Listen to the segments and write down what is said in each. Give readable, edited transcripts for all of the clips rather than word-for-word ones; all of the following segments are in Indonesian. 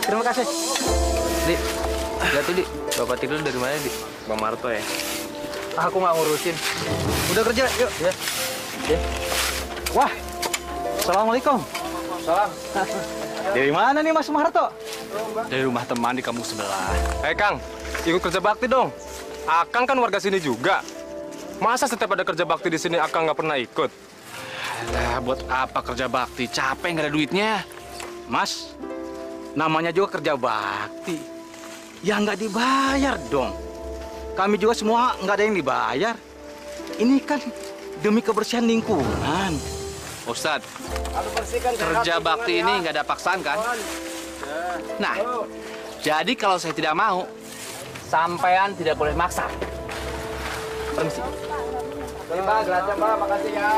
Terima kasih. Dik, lihat Dik. Bapak tidur dari mana, Dik? Bang Marto ya? Aku nggak ngurusin. Udah kerja, yuk. Ya. Ya. Wah, assalamualaikum. Salam. Dari mana nih Mas Marto? Dari rumah teman di kampung sebelah. Kang, ikut kerja bakti dong. Akang kan warga sini juga. Masa setiap ada kerja bakti di sini Akang nggak pernah ikut? Alah, buat apa kerja bakti? Capek nggak ada duitnya. Mas, namanya juga kerja bakti. Ya nggak dibayar dong. Kami juga semua nggak ada yang dibayar. Ini kan demi kebersihan lingkungan. Ustadz, kerja bakti ini nggak ada paksaan kan? Nah, jadi kalau saya tidak mau, sampean tidak boleh maksa. Permisi. Mbak, gelasnya Mbak, makasih ya.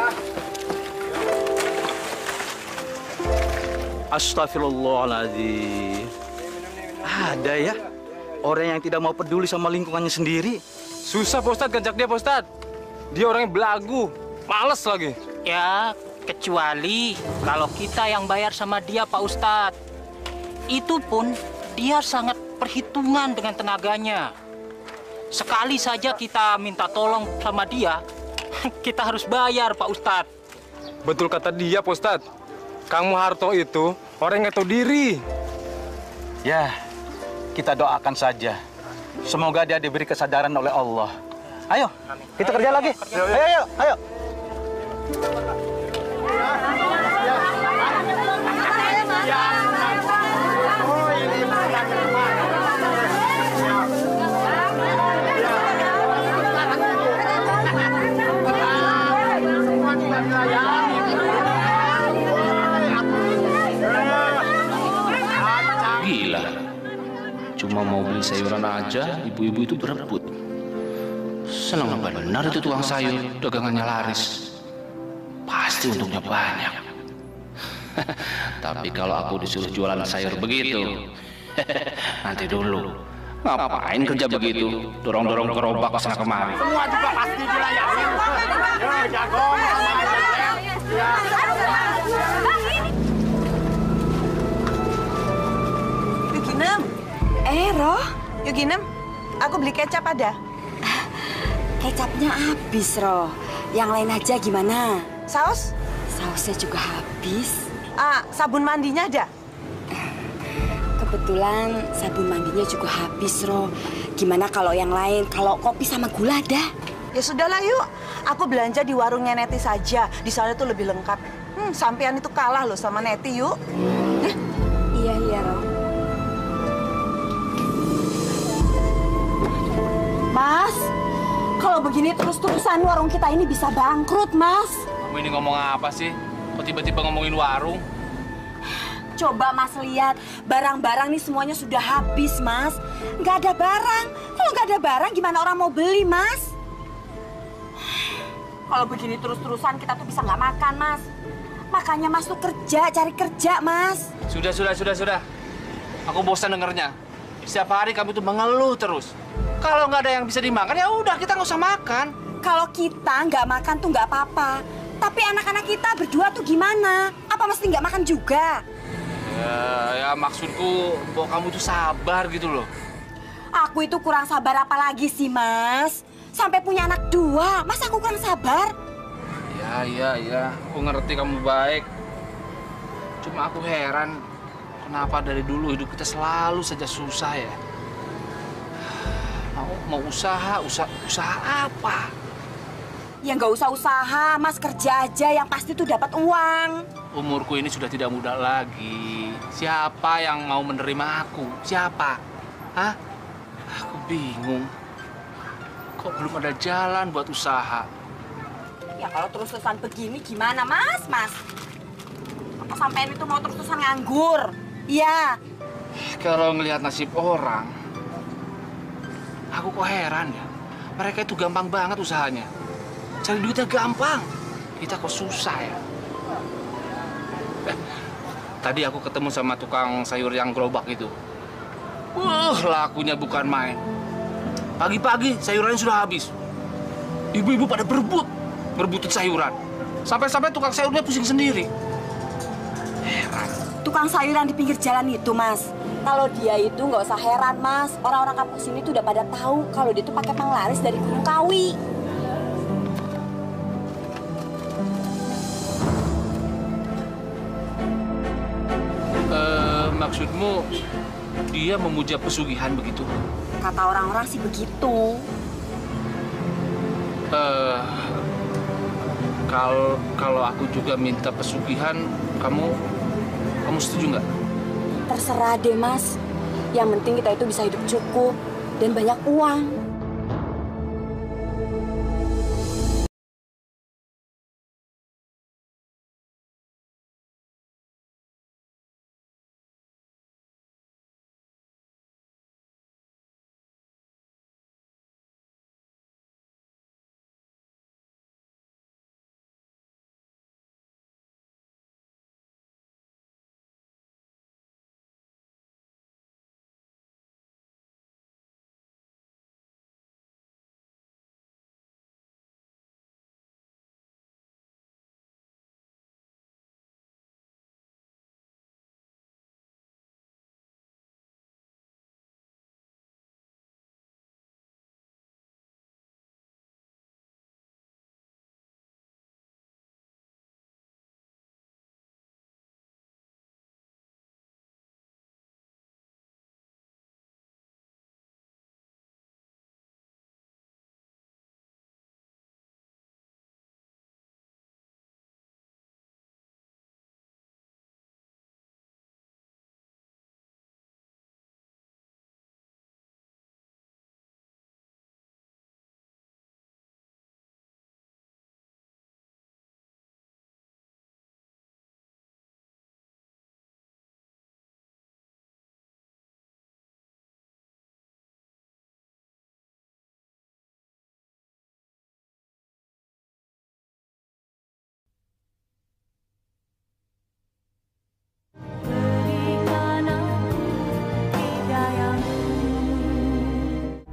Astagfirullahaladzim. Ada ya orang yang tidak mau peduli sama lingkungannya sendiri. Susah Pak Ustadz ngajak dia Pak Ustadz. Dia orangnya belagu, males lagi. Ya, kecuali kalau kita yang bayar sama dia, Pak Ustadz. Itu pun dia sangat perhitungan dengan tenaganya. Sekali saja kita minta tolong sama dia, kita harus bayar, Pak Ustadz. Betul kata dia Pak Ustadz. Kang Muharto itu orang yang tahu diri. Ya, kita doakan saja. Semoga dia diberi kesadaran oleh Allah. Ayo, kita kerja lagi. Ayo, ayo. Gila. Cuma mau beli sayuran aja, ibu-ibu itu berebut. Senang benar itu tukang sayur, dagangannya laris. Pasti untungnya banyak. Tapi kalau aku disuruh jualan sayur begitu, nanti dulu. Ngapain kerja begitu? Dorong-dorong gerobak ke sana kemari. Semua juga pasti dilayani. Ya, jagung sama aja. Ya. Yuginem. Roh, Yuginem, aku beli kecap ada. Kecapnya habis, Roh. Yang lain aja gimana? Saus? Sausnya juga habis. Sabun mandinya ada? Kebetulan sabun mandinya juga habis, Roh. Gimana kalau yang lain? Kalau kopi sama gula ada? Ya sudahlah yuk. Aku belanja di warungnya Neti saja. Di sana tuh lebih lengkap. Sampean itu kalah loh sama Neti yuk. Iya, Roh. Mas, kalau begini terus-terusan warung kita ini bisa bangkrut, Mas. Kamu ini ngomong apa sih? Kok tiba-tiba ngomongin warung? Coba Mas lihat, barang-barang nih semuanya sudah habis, Mas. Nggak ada barang. Kalau nggak ada barang, gimana orang mau beli, Mas? Kalau begini terus-terusan, kita tuh bisa nggak makan, Mas. Makanya Mas tuh kerja, cari kerja, Mas. Sudah. Aku bosan dengernya. Setiap hari kamu tuh mengeluh terus. Kalau nggak ada yang bisa dimakan, ya udah kita nggak usah makan. Kalau kita nggak makan tuh nggak apa-apa. Tapi anak-anak kita berdua tuh gimana? Apa mesti nggak makan juga? Ya maksudku bahwa kamu tuh sabar gitu loh. Aku itu kurang sabar apa lagi sih, Mas? Sampai punya anak 2, masa aku kurang sabar? Iya. Aku ngerti kamu baik. Cuma aku heran, kenapa dari dulu hidup kita selalu saja susah ya? Mau usaha apa? Ya nggak usah usaha, Mas kerja aja yang pasti tuh dapat uang. Umurku ini sudah tidak muda lagi. Siapa yang mau menerima aku? Siapa? Hah? Aku bingung. Kok belum ada jalan buat usaha? Ya kalau terus-terusan begini gimana, Mas? Apa sampean itu mau terus-terusan nganggur? Iya. Kalau ngelihat nasib orang, aku kok heran ya. Mereka itu gampang banget usahanya. Cari duitnya gampang. Kita kok susah ya. Tadi aku ketemu sama tukang sayur yang gerobak itu. Lakunya bukan main. Pagi-pagi sayurannya sudah habis. Ibu-ibu pada berebutin sayuran. Sampai-sampai tukang sayurnya pusing sendiri. Heran. Tukang sayuran di pinggir jalan itu, Mas. Kalau dia itu nggak usah heran, Mas. Orang-orang kampung sini tuh udah pada tahu kalau dia tuh pakai penglaris dari Gunung Kawi. Maksudmu dia memuja pesugihan begitu? Kata orang-orang sih begitu. Kalau aku juga minta pesugihan, kamu setuju nggak? Terserah deh, Mas. Yang penting kita itu bisa hidup cukup dan banyak uang.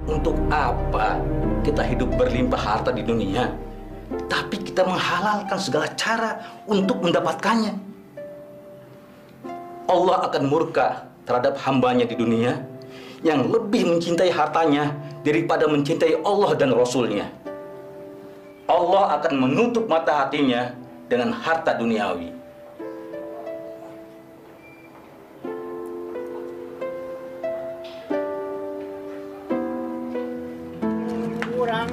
Untuk apa kita hidup berlimpah harta di dunia, tapi kita menghalalkan segala cara untuk mendapatkannya? Allah akan murka terhadap hambanya di dunia yang lebih mencintai hartanya daripada mencintai Allah dan Rasul-Nya. Allah akan menutup mata hatinya dengan harta duniawi.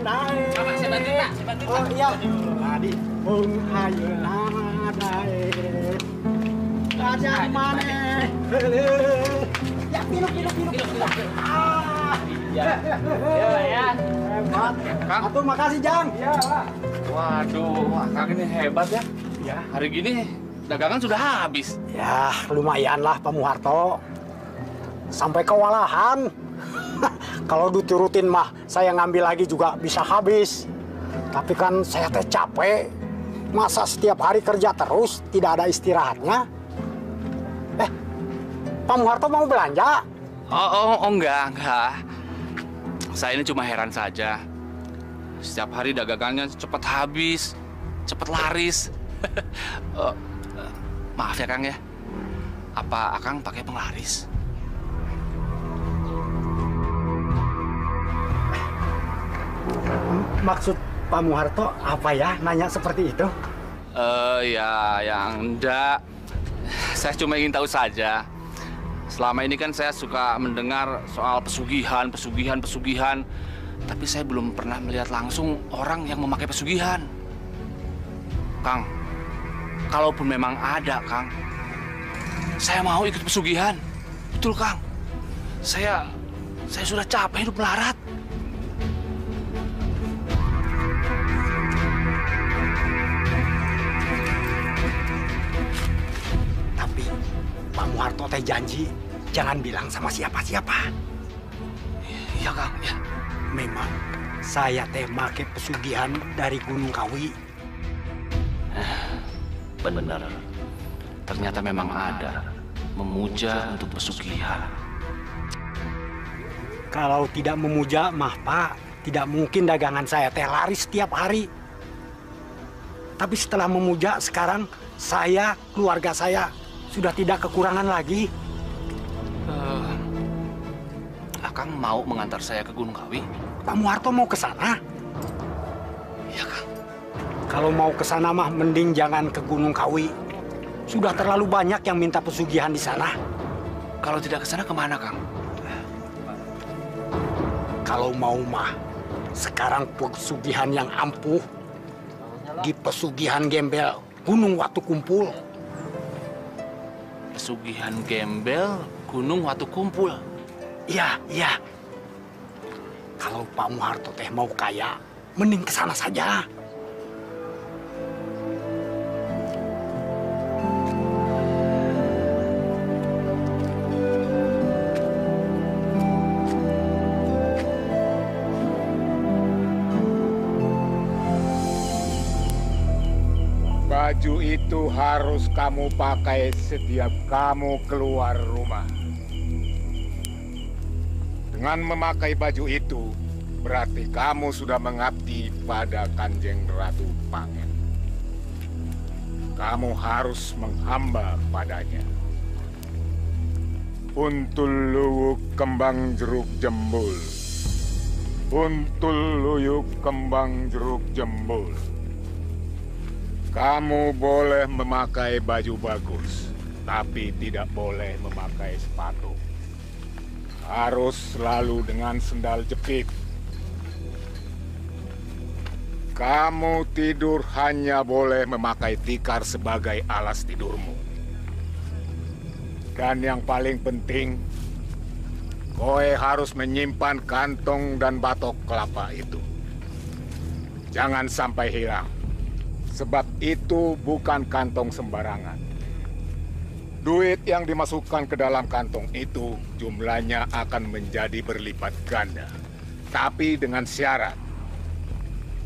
Pak, saya bantu, Pak. Saya bantu, Pak. Oh iya. Adik, ayeuna dae. Kajan maneh. Ya, pilu. Ah. Ya. Hebat. Kang. Atur makasih, Jang. Iya, Pak. Waduh, Kang ini hebat ya. Ya. Hari gini dagangan sudah habis. Ya, lumayan lah Pak Muharto. Sampai kewalahan. Kalau diturutin mah, saya ngambil lagi juga bisa habis. Tapi kan saya teh capek. Masa setiap hari kerja terus, tidak ada istirahatnya? Pak Muharto mau belanja? Oh, enggak. Saya ini cuma heran saja. Setiap hari dagangannya cepat habis, cepat laris. Maaf ya, Kang ya. Apa Akang pakai penglaris? Maksud Pak Muharto apa ya nanya seperti itu? Ya, yang enggak. Saya cuma ingin tahu saja. Selama ini kan saya suka mendengar soal pesugihan. Tapi saya belum pernah melihat langsung orang yang memakai pesugihan. Kang, kalaupun memang ada, Kang, saya mau ikut pesugihan. Betul, Kang. Saya sudah capek hidup melarat. Tapi Pak Muharto teh janji jangan bilang sama siapa-siapa. Iya, Kang. Ya. Memang saya teh make pesugihan dari Gunung Kawi. Benar. ternyata memang ada memuja untuk pesugihan. Kalau tidak memuja, mah Pak, tidak mungkin dagangan saya teh laris setiap hari. Tapi setelah memuja, sekarang saya, keluarga saya, sudah tidak kekurangan lagi. Akang mau mengantar saya ke Gunung Kawi? Pak Muharto mau ke sana? Iya, Kang. Kalau mau ke sana mah mending jangan ke Gunung Kawi. Sudah terlalu banyak yang minta pesugihan di sana. Kalau tidak ke sana kemana, Kang? Kalau mau mah, sekarang pesugihan yang ampuh di pesugihan gembel Gunung Watu Kumpul. Pesugihan gembel Gunung Watu Kumpul. Iya, iya. Kalau Pak Muharto teh mau kaya, mending ke sana saja. Baju itu harus kamu pakai setiap kamu keluar rumah. Dengan memakai baju itu, berarti kamu sudah mengabdi pada Kanjeng Ratu Pangen. Kamu harus menghamba padanya. Untul luwuk kembang jeruk jembul. Untul luyuk kembang jeruk jembul. Kamu boleh memakai baju bagus, tapi tidak boleh memakai sepatu. Harus selalu dengan sendal jepit. Kamu tidur hanya boleh memakai tikar sebagai alas tidurmu. Dan yang paling penting, kowe harus menyimpan kantong dan batok kelapa itu. Jangan sampai hilang. Sebab itu bukan kantong sembarangan. Duit yang dimasukkan ke dalam kantong itu jumlahnya akan menjadi berlipat ganda. Tapi dengan syarat,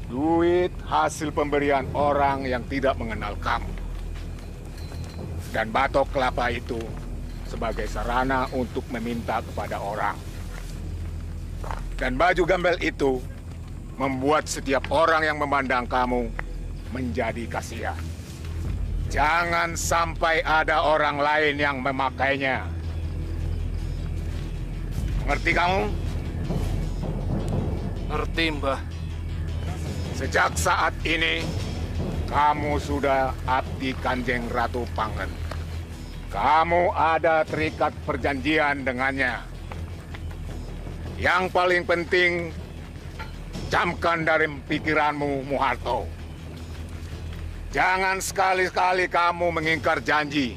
duit hasil pemberian orang yang tidak mengenal kamu. Dan batok kelapa itu sebagai sarana untuk meminta kepada orang. Dan baju gembel itu membuat setiap orang yang memandang kamu menjadi kasihan. Jangan sampai ada orang lain yang memakainya. Mengerti kamu? Ngerti, Mbah. Sejak saat ini, kamu sudah abdi Kanjeng Ratu Pangen. Kamu ada terikat perjanjian dengannya. Yang paling penting, camkan dari pikiranmu, Muharto. Jangan sekali-kali kamu mengingkar janji.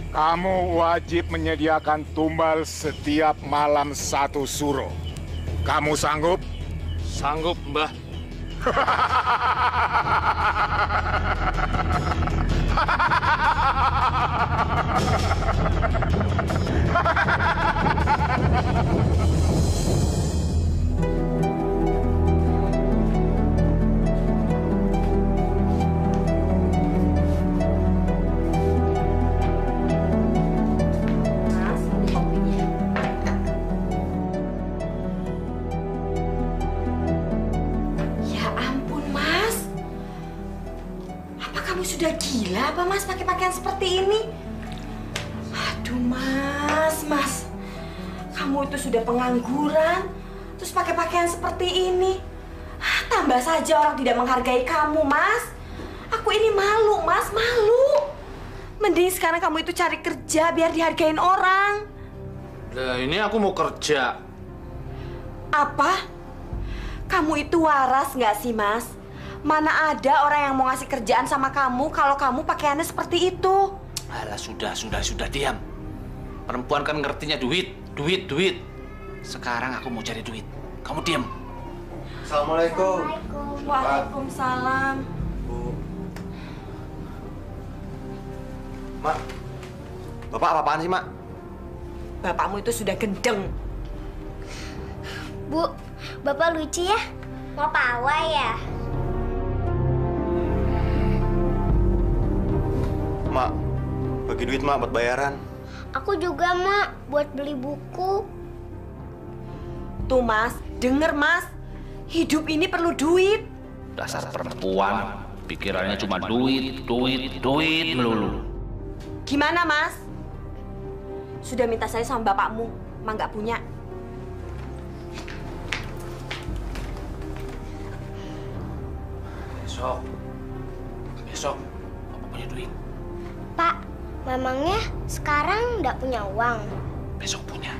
Kamu wajib menyediakan tumbal setiap malam 1 suro. Kamu sanggup? Sanggup, Mbah. Sudah gila apa Mas pakai pakaian seperti ini? Aduh Mas, kamu itu sudah pengangguran, terus pakai pakaian seperti ini. Tambah saja orang tidak menghargai kamu, Mas. Aku ini malu, Mas, malu. Mending sekarang kamu itu cari kerja biar dihargain orang. Nah, ini aku mau kerja. Apa? Kamu itu waras nggak sih, Mas? Mana ada orang yang mau ngasih kerjaan sama kamu kalau kamu pakaiannya seperti itu? Alah, sudah, diam. Perempuan kan ngertinya duit. Sekarang aku mau cari duit. Kamu diam. Assalamualaikum. Waalaikumsalam. Bu. Mak, Bapak apa-apaan sih, Mak? Bapakmu itu sudah gendeng. Bu, Bapak lucu ya? Mau pawai ya? Mak. Bagi duit, Mak, buat bayaran. Aku juga, Mak, buat beli buku. Tuh, Mas. Denger, Mas. Hidup ini perlu duit. Dasar perempuan, pikirannya cuma duit, duit, duit melulu. Gimana, Mas? Sudah minta saya sama bapakmu, emang nggak punya. Besok, Papa punya duit. Pak, memangnya sekarang nggak punya uang? Besok punya.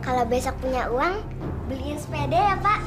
Kalau besok punya uang, beliin sepeda ya, Pak.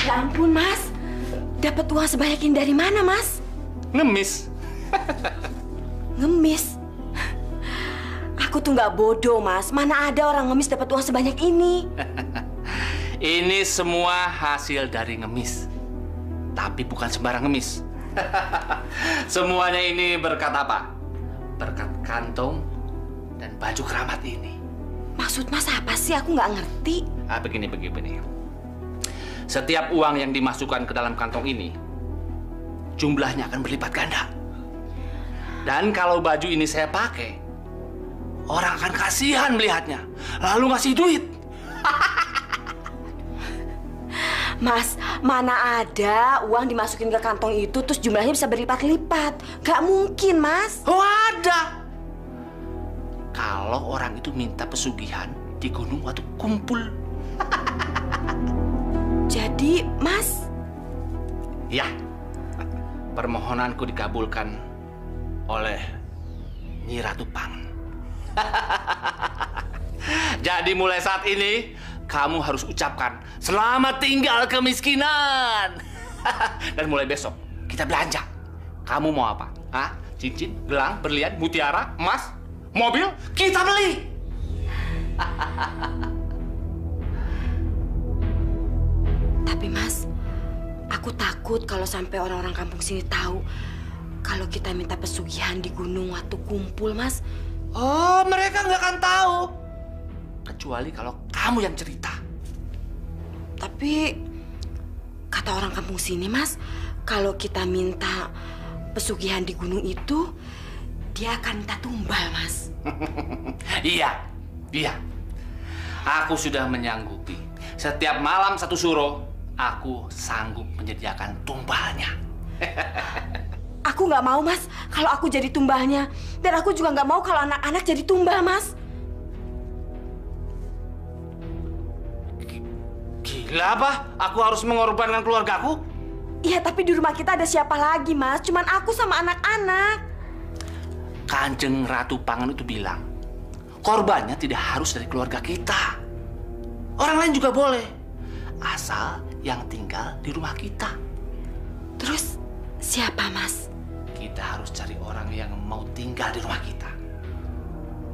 Ya ampun, Mas. Dapat uang sebanyak ini dari mana, Mas? Ngemis. Ngemis? Aku tuh nggak bodoh, Mas. Mana ada orang ngemis dapat uang sebanyak ini? Ini semua hasil dari ngemis. Tapi bukan sembarang ngemis. Semuanya ini berkat apa? Berkat kantong dan baju keramat ini. Maksud Mas apa sih? Aku nggak ngerti. Begini. Setiap uang yang dimasukkan ke dalam kantong ini, jumlahnya akan berlipat ganda. Dan kalau baju ini saya pakai, orang akan kasihan melihatnya, lalu ngasih duit. Mas, mana ada uang dimasukin ke kantong itu terus jumlahnya bisa berlipat-lipat? Gak mungkin, Mas. Oh, ada. Kalau orang itu minta pesugihan di gunung waktu kumpul. Jadi, Mas? Ya, permohonanku dikabulkan oleh Nyi Ratu Pangan. Jadi mulai saat ini, kamu harus ucapkan selamat tinggal kemiskinan. Dan mulai besok, kita belanja. Kamu mau apa? Hah? Cincin, gelang, berlian, mutiara, emas, mobil? Kita beli. Tapi Mas, aku takut kalau sampai orang-orang kampung sini tahu kalau kita minta pesugihan di gunung waktu kumpul, Mas. Oh, mereka nggak akan tahu. Kecuali kalau kamu yang cerita. Tapi kata orang kampung sini, Mas, kalau kita minta pesugihan di gunung itu, dia akan minta tumbal, Mas. Iya. Aku sudah menyanggupi. Setiap malam satu suro, aku sanggup menyediakan tumbalnya. Aku nggak mau, Mas, kalau aku jadi tumbalnya. Dan aku juga nggak mau kalau anak-anak jadi tumbal, Mas. Gila apa? Aku harus mengorbankan keluargaku? Iya, tapi di rumah kita ada siapa lagi, Mas? Cuman aku sama anak-anak. Kanjeng Ratu Pangan itu bilang, korbannya tidak harus dari keluarga kita. Orang lain juga boleh. Asal yang tinggal di rumah kita. Terus siapa, Mas? Kita harus cari orang yang mau tinggal di rumah kita.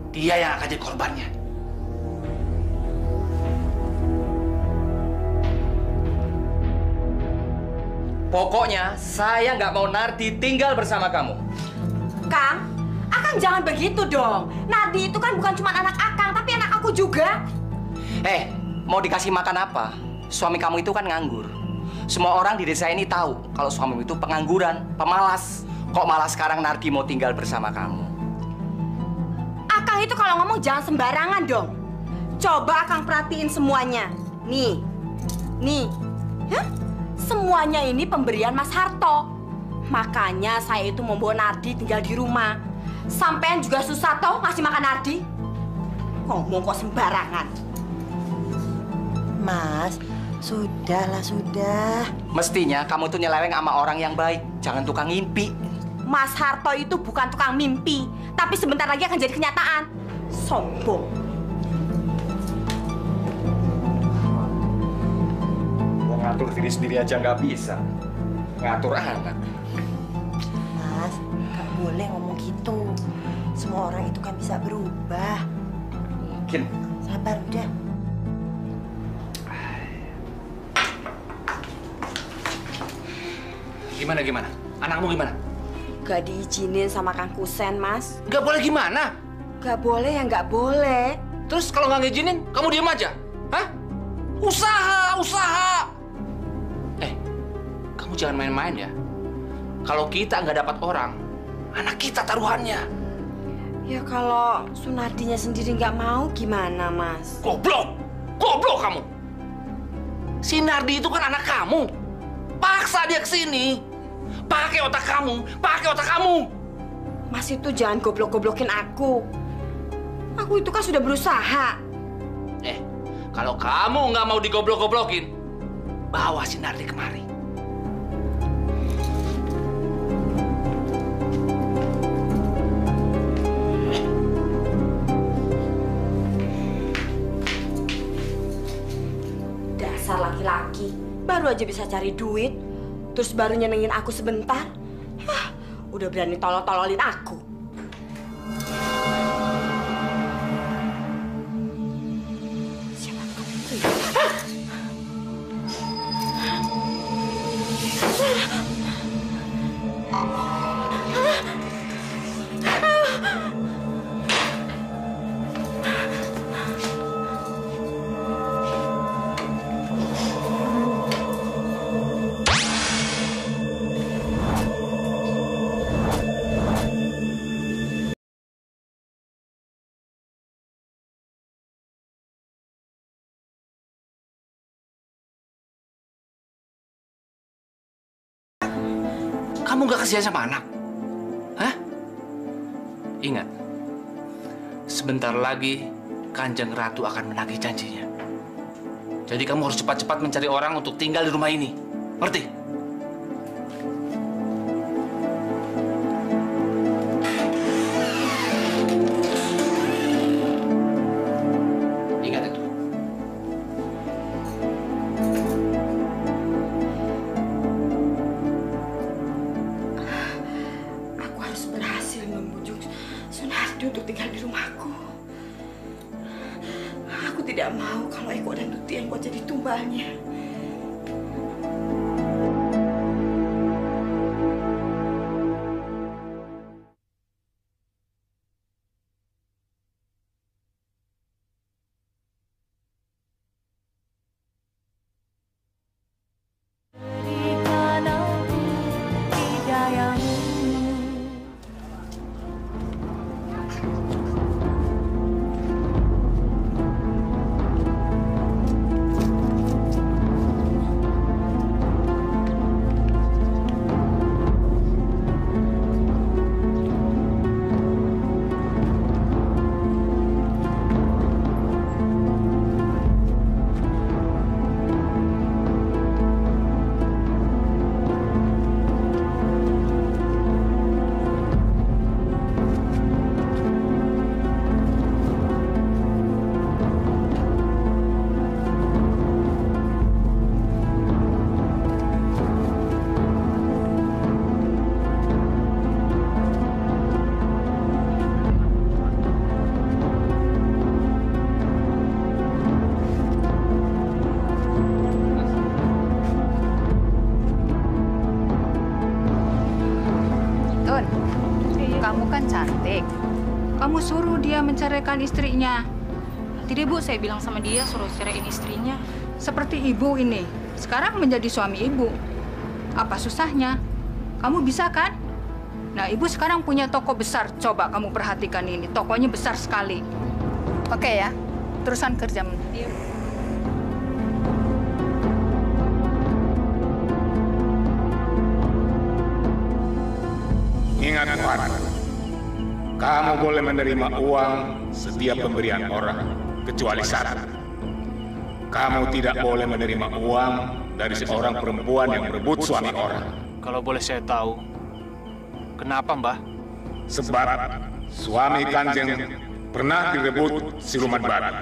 Dia yang akan jadi korbannya. Pokoknya saya nggak mau Nardi tinggal bersama kamu. Kang, Akang jangan begitu dong. Nardi itu kan bukan cuma anak Akang, tapi anak aku juga. Mau dikasih makan apa? Suami kamu itu kan nganggur. Semua orang di desa ini tahu kalau suamimu itu pengangguran, pemalas. Kok malah sekarang Nardi mau tinggal bersama kamu? Akang itu kalau ngomong jangan sembarangan dong. Coba Akang perhatiin semuanya. Nih. Hah? Semuanya ini pemberian Mas Harto. Makanya saya itu membawa Nardi tinggal di rumah. Sampean juga susah toh ngasih makan Ardi. Ngomong kok sembarangan. Mas, sudahlah, sudah. Mestinya kamu tuh nyeleweng sama orang yang baik, jangan tukang ngimpi. Mas Harto itu bukan tukang mimpi, tapi sebentar lagi akan jadi kenyataan. Sombong. Mau ngatur diri sendiri aja nggak bisa. Ngatur anak. Mas, nggak boleh ngomong gitu. Semua orang itu kan bisa berubah. Mungkin. Sabar, udah. Gimana? Anakmu gimana? Gak diizinin sama Kang Kusen, Mas. Gak boleh gimana? Gak boleh ya nggak boleh. Terus kalau nggak ngizinin, kamu diem aja? Hah? Usaha! Kamu jangan main-main ya. Kalau kita nggak dapat orang, anak kita taruhannya. Ya kalau Sunardinya sendiri nggak mau gimana, Mas? Goblok kamu. Si Nardi itu kan anak kamu. Paksa dia kesini. Pakai otak kamu. Mas itu jangan goblok-goblokin aku. Aku itu kan sudah berusaha. Kalau kamu nggak mau digoblok-goblokin, bawa si Nardi kemari. Dasar laki-laki, baru aja bisa cari duit, terus baru nyenengin aku sebentar. Udah berani tolol-tololin aku. Siapa kamu itu ya? Kamu gak kasihan sama anak? Hah? Ingat, sebentar lagi Kanjeng Ratu akan menagih janjinya. Jadi kamu harus cepat-cepat mencari orang untuk tinggal di rumah ini. Ngerti? Ingat itu. Untuk tinggal di rumahku. Aku tidak mau kalau Eko dan Tuti yang buat jadi tumbalnya. Kamu kan cantik. Kamu suruh dia menceraikan istrinya. Tidak, Bu, saya bilang sama dia suruh ceraiin istrinya. Seperti ibu ini, sekarang menjadi suami ibu. Apa susahnya? Kamu bisa kan? Nah, ibu sekarang punya toko besar. Coba kamu perhatikan ini, tokonya besar sekali. Oke ya, terusan kerja. Iya. Ingat, Tuan. kamu boleh menerima uang setiap pemberian orang, kecuali syarat. Kamu tidak boleh menerima uang dari seorang perempuan yang merebut suami orang. Kalau boleh saya tahu, kenapa, Mbah? Sebab suami Kanjeng pernah direbut siluman babi.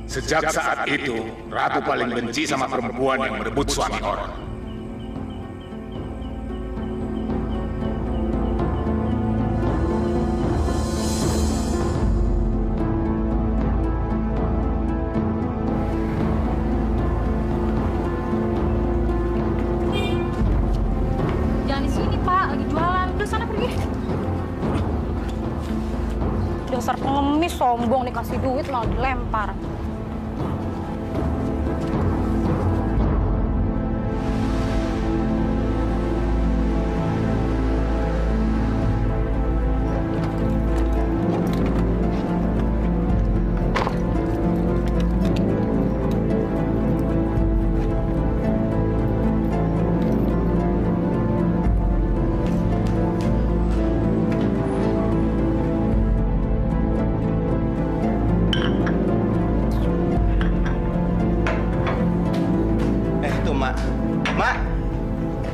Sejak saat itu, Ratu paling benci sama perempuan yang merebut suami orang. Jangan di sini, Pak. Lagi jualan. Udah sana pergi. Dasar pengemis sombong, dikasih duit malah dilempar.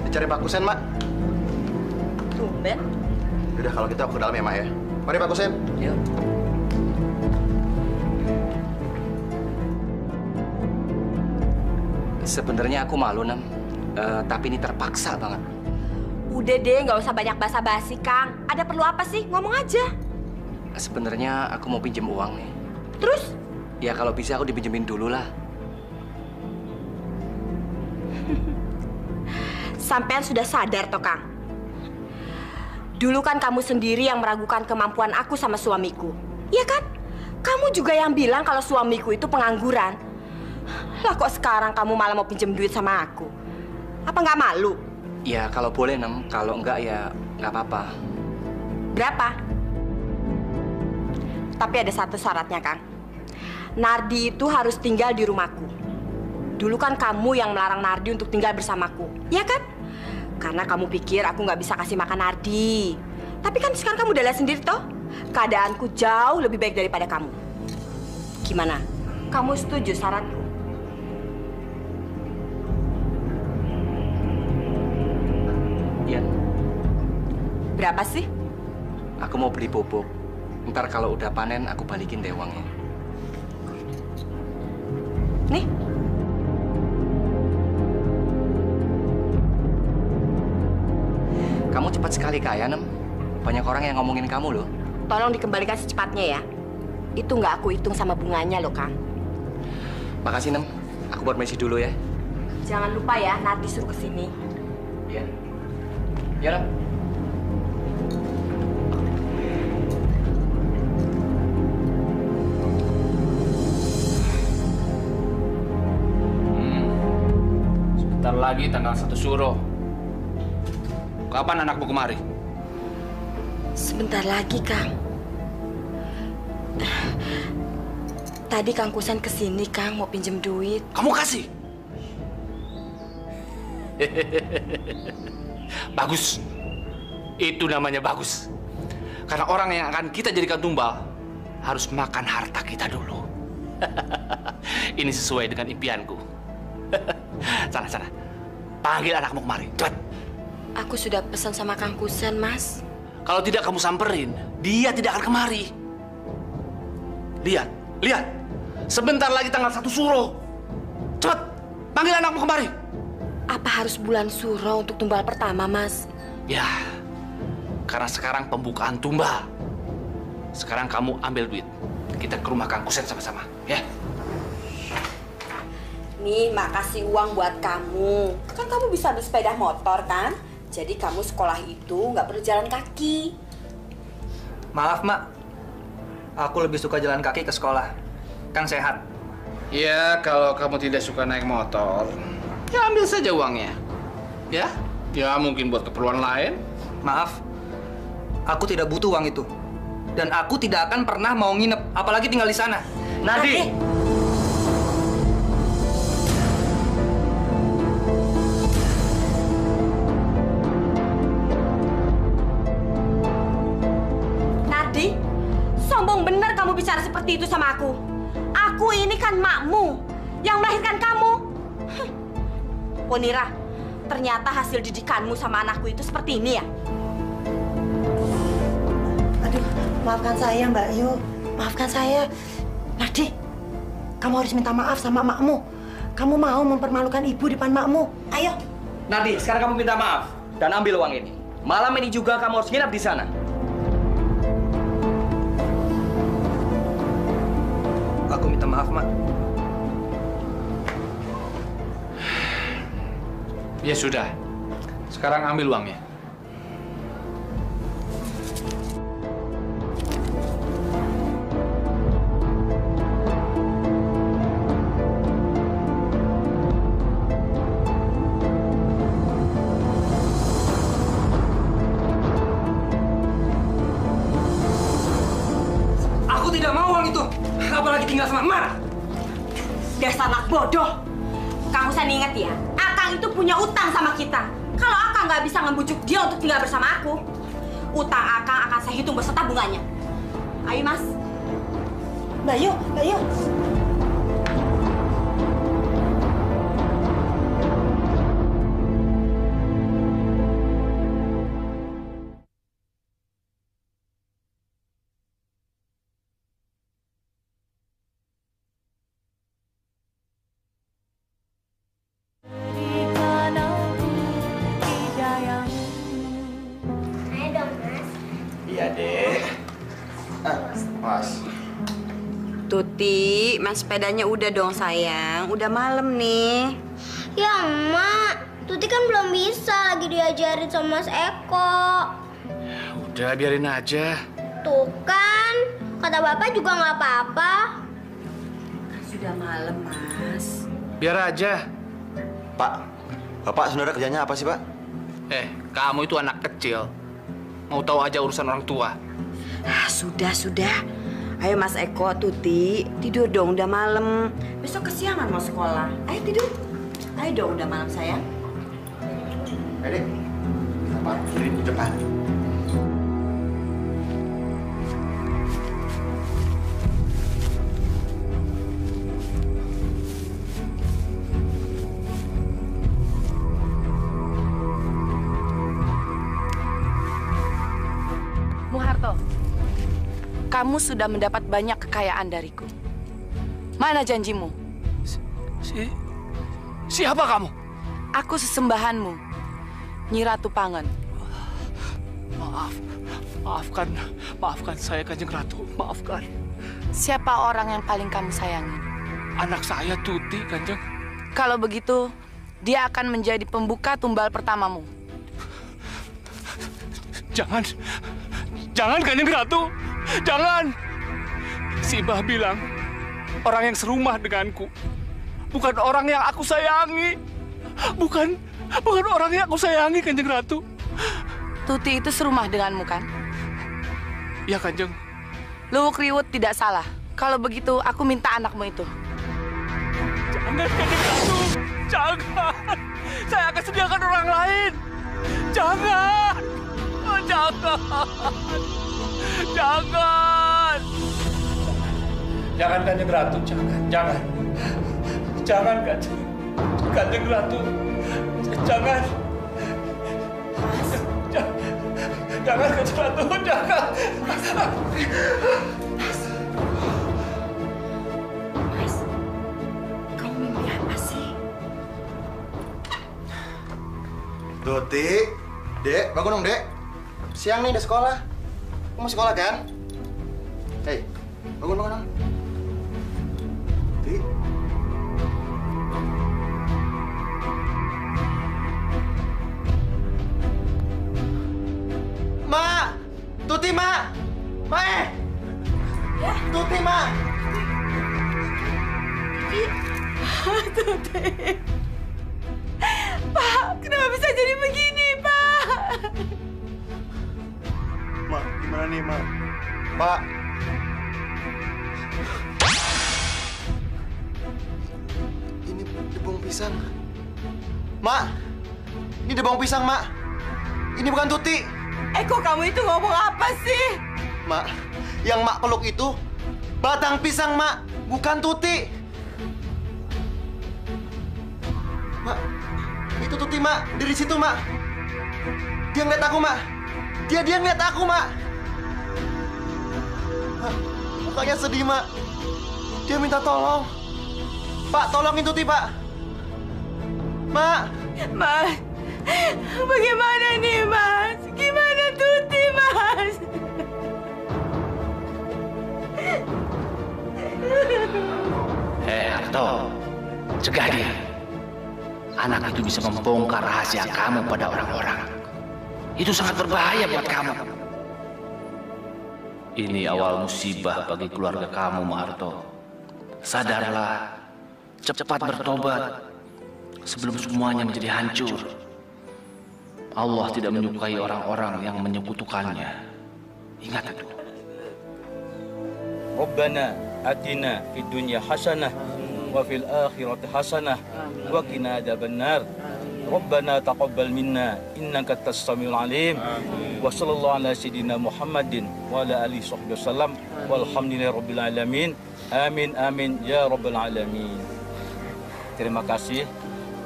Cari Pak Kusen, Mak. Tumben. Udah, kalau gitu aku ke dalam ya, Mak ya. Mari Pak Kusen. Yuk. Sebenarnya aku malu, Nam. Tapi ini terpaksa banget. Udah deh, nggak usah banyak basa-basi, Kang. Ada perlu apa sih? Ngomong aja. Sebenarnya aku mau pinjem uang nih. Terus? Ya kalau bisa aku dipinjemin dulu lah. Sampean sudah sadar toh, Kang? Dulu kan kamu sendiri yang meragukan kemampuan aku sama suamiku. Iya kan? Kamu juga yang bilang kalau suamiku itu pengangguran. Lah kok sekarang kamu malah mau pinjem duit sama aku? Apa nggak malu? Ya kalau boleh, Nam. Kalau enggak ya nggak apa-apa. Berapa? Tapi ada satu syaratnya, Kang. Nardi itu harus tinggal di rumahku. Dulu kan kamu yang melarang Nardi untuk tinggal bersamaku. Ya kan? Karena kamu pikir aku nggak bisa kasih makan Nardi. Tapi kan sekarang kamu udah lihat sendiri toh, keadaanku jauh lebih baik daripada kamu. Gimana? Kamu setuju syaratku? Iya. Berapa sih? Aku mau beli pupuk. Ntar kalau udah panen aku balikin deh uangnya. Nih. Kamu cepat sekali kaya, Nem. Banyak orang yang ngomongin kamu loh. Tolong dikembalikan secepatnya ya. Itu nggak aku hitung sama bunganya loh, Kang. Makasih, Nem. Aku buat mesi dulu ya. Jangan lupa ya, Nardi suruh kesini. Iya. Iya, Nem. Sebentar lagi tanggal 1 Syuro. Kapan anakmu kemari? Sebentar lagi, Kang. Tadi Kang Kusen kesini, Kang, mau pinjem duit. Kamu kasih? Bagus. Itu namanya bagus. Karena orang yang akan kita jadikan tumbal harus makan harta kita dulu. Ini sesuai dengan impianku. Sana. Panggil anakmu kemari, cepat. Aku sudah pesan sama Kang Kusen, Mas. Kalau tidak kamu samperin, dia tidak akan kemari. Lihat. Sebentar lagi tanggal 1 Syuro. Cepat, panggil anakmu kemari. Apa harus bulan Suro untuk tumbal pertama, Mas? Ya, karena sekarang pembukaan tumbal. Sekarang kamu ambil duit. Kita ke rumah Kang Kusen sama-sama, ya. Nih, makasih uang buat kamu. Kan kamu bisa beli sepeda motor, kan? Jadi kamu sekolah itu nggak perlu jalan kaki. Maaf, Mak. Aku lebih suka jalan kaki ke sekolah. Kan sehat. Ya, kalau kamu tidak suka naik motor, ya ambil saja uangnya. Ya mungkin buat keperluan lain. Maaf, aku tidak butuh uang itu. Dan aku tidak akan pernah mau nginep, apalagi tinggal di sana. Nardi! Nardi? Sombong bener kamu bicara seperti itu sama aku. Aku ini kan makmu yang melahirkan kamu. Ponira, ternyata hasil didikanmu sama anakku itu seperti ini ya? Aduh, maafkan saya Mbak Yu. Maafkan saya. Nadi, kamu harus minta maaf sama makmu. Kamu mau mempermalukan ibu di depan makmu. Ayo. Nadi, sekarang kamu minta maaf dan ambil uang ini. Malam ini juga kamu harus nginap di sana. Aku minta maaf, Mak. Ya sudah. Sekarang ambil uangnya. Aku tidak mau uang itu. Apalagi tinggal sama Emak. Dasar anak bodoh. Kamu saya ingat ya, Akang itu punya utang sama kita. Kalau Akang nggak bisa ngebujuk dia untuk tinggal bersama aku, utang Akang akan saya hitung beserta bunganya. Ayo, Mas. Mbak Yu, Mbak Yu. Iya, Dek. Mas. Tuti, mas sepedanya udah dong sayang. Udah malam nih. Ya, Mak. Tuti kan belum bisa lagi diajarin sama Mas Eko. Udah, biarin aja. Tuh kan, kata Bapak juga nggak apa-apa. Sudah malam, Mas. Biar aja. Pak, Bapak sebenarnya kerjanya apa sih, Pak? Kamu itu anak kecil. Mau tahu aja urusan orang tua. Sudah. Ayo Mas Eko, Tuti, tidur dong, udah malam. Besok kesiangan mau sekolah. Ayo tidur. Ayo dong, udah malam sayang. Dek, Bapak berdiri di depan. Muharto, kamu sudah mendapat banyak kekayaan dariku. Mana janjimu? Siapa kamu? Aku sesembahanmu, Nyi Ratu Pangen. Maafkan saya, Kanjeng Ratu. Maafkan. Siapa orang yang paling kamu sayangi? Anak saya, Tuti, Kanjeng. Kalau begitu, dia akan menjadi pembuka tumbal pertamamu. Jangan, Kanjeng Ratu. Jangan. Si Mbah bilang, orang yang serumah denganku bukan orang yang aku sayangi. Bukan orang yang aku sayangi, Kanjeng Ratu. Tuti itu serumah denganmu, kan? Ya, Kanjeng. Luwuk Riwut tidak salah. Kalau begitu, aku minta anakmu itu. Jangan, Kanjeng Ratu. Jangan. Saya akan sediakan orang lain. Jangan. Oh, jangan. Jangan, Kanjeng Ratu. Jangan, Kanjeng Ratu. Jangan. Jangan, Kanjeng Ratu. Jangan. Mas, kamu mimpi apa sih? Tuti, Dek, bangun dong, Dek. Siang nih, udah sekolah. Kamu mau sekolah, kan? Hei, bangun. Tuti. Ma! Tuti, Ma! Mae! Ya? Tuti, Ma! Tuti. Pak, kenapa bisa jadi begini, Pak? Ma, gimana nih, Ma? Pak! Ini debong pisang. Ma! Ini debong pisang, Ma! Ini bukan Tuti! Eko, kamu itu ngomong apa sih? Mak, yang Mak peluk itu batang pisang, Mak, bukan Tuti. Mak, itu Tuti, Mak, dari situ, Mak. Dia ngeliat aku, Mak. Dia ngeliat aku, Mak. Mak, mukanya sedih, Mak. Dia minta tolong. Pak, tolongin Tuti, Pak. Mak. Mas, bagaimana nih, Mas? Gimana Tuti, Mas? Harto, cegah dia. Anak itu bisa membongkar rahasia kamu pada orang-orang. Itu sangat berbahaya buat kamu. Ini awal musibah bagi keluarga kamu, Harto. Sadarlah, cepat bertobat sebelum semuanya menjadi hancur. Allah tidak menyukai orang-orang yang menyekutukannya. Ingat itu. Rabbana atina fid dunya hasanah wa fil akhirati hasanah wa qina adzabannar. Rabbana taqabbal minna innaka antas samiul alim. Wa sallallahu ala sayidina Muhammadin wa ala alihi wasallam walhamdulillahi rabbil alamin. Amin amin ya rabbal alamin. Terima kasih.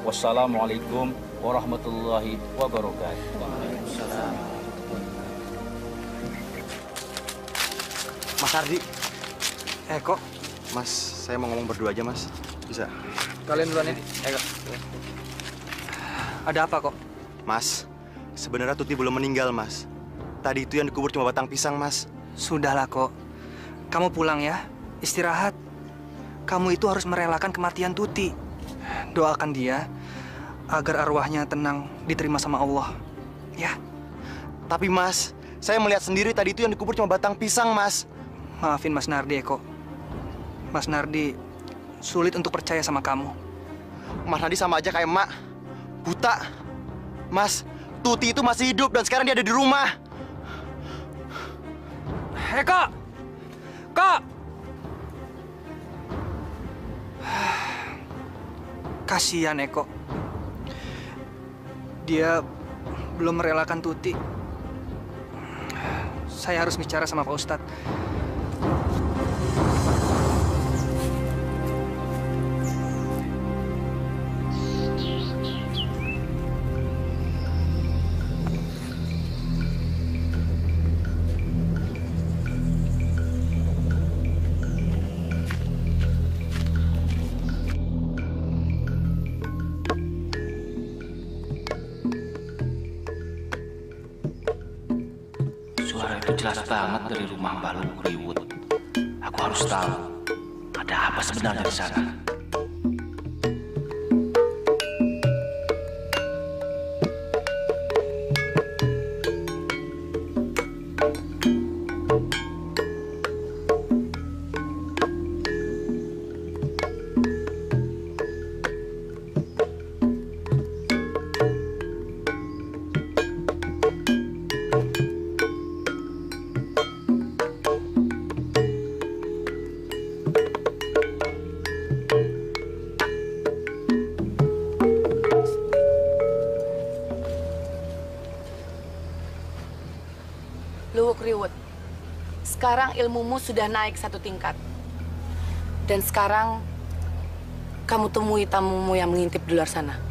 Wassalamualaikum warahmatullahi wabarakatuh. Mas Ardi. Kok? Mas, saya mau ngomong berdua aja, Mas. Bisa? Kalian duluan ini. Kok. Ada apa kok? Mas, sebenarnya Tuti belum meninggal, Mas. Tadi itu yang dikubur cuma batang pisang, Mas. Sudahlah kok. Kamu pulang ya. Istirahat. Kamu itu harus merelakan kematian Tuti. Doakan dia agar arwahnya tenang, diterima sama Allah. Ya. Tapi Mas, saya melihat sendiri tadi itu yang dikubur cuma batang pisang, Mas. Maafin Mas Nardi, Eko. Mas Nardi sulit untuk percaya sama kamu. Mas Nardi sama aja kayak Mak. Buta. Mas, Tuti itu masih hidup dan sekarang dia ada di rumah. Kak! Kak! Kasihan Eko. Dia belum merelakan Tuti. Saya harus bicara sama Pak Ustadz. Jelas banget dari rumah Mbak Lu Kriwut. Aku harus tahu ada apa sebenarnya di sana. Kriwut, sekarang ilmumu sudah naik 1 tingkat. Dan sekarang kamu temui tamumu yang mengintip di luar sana.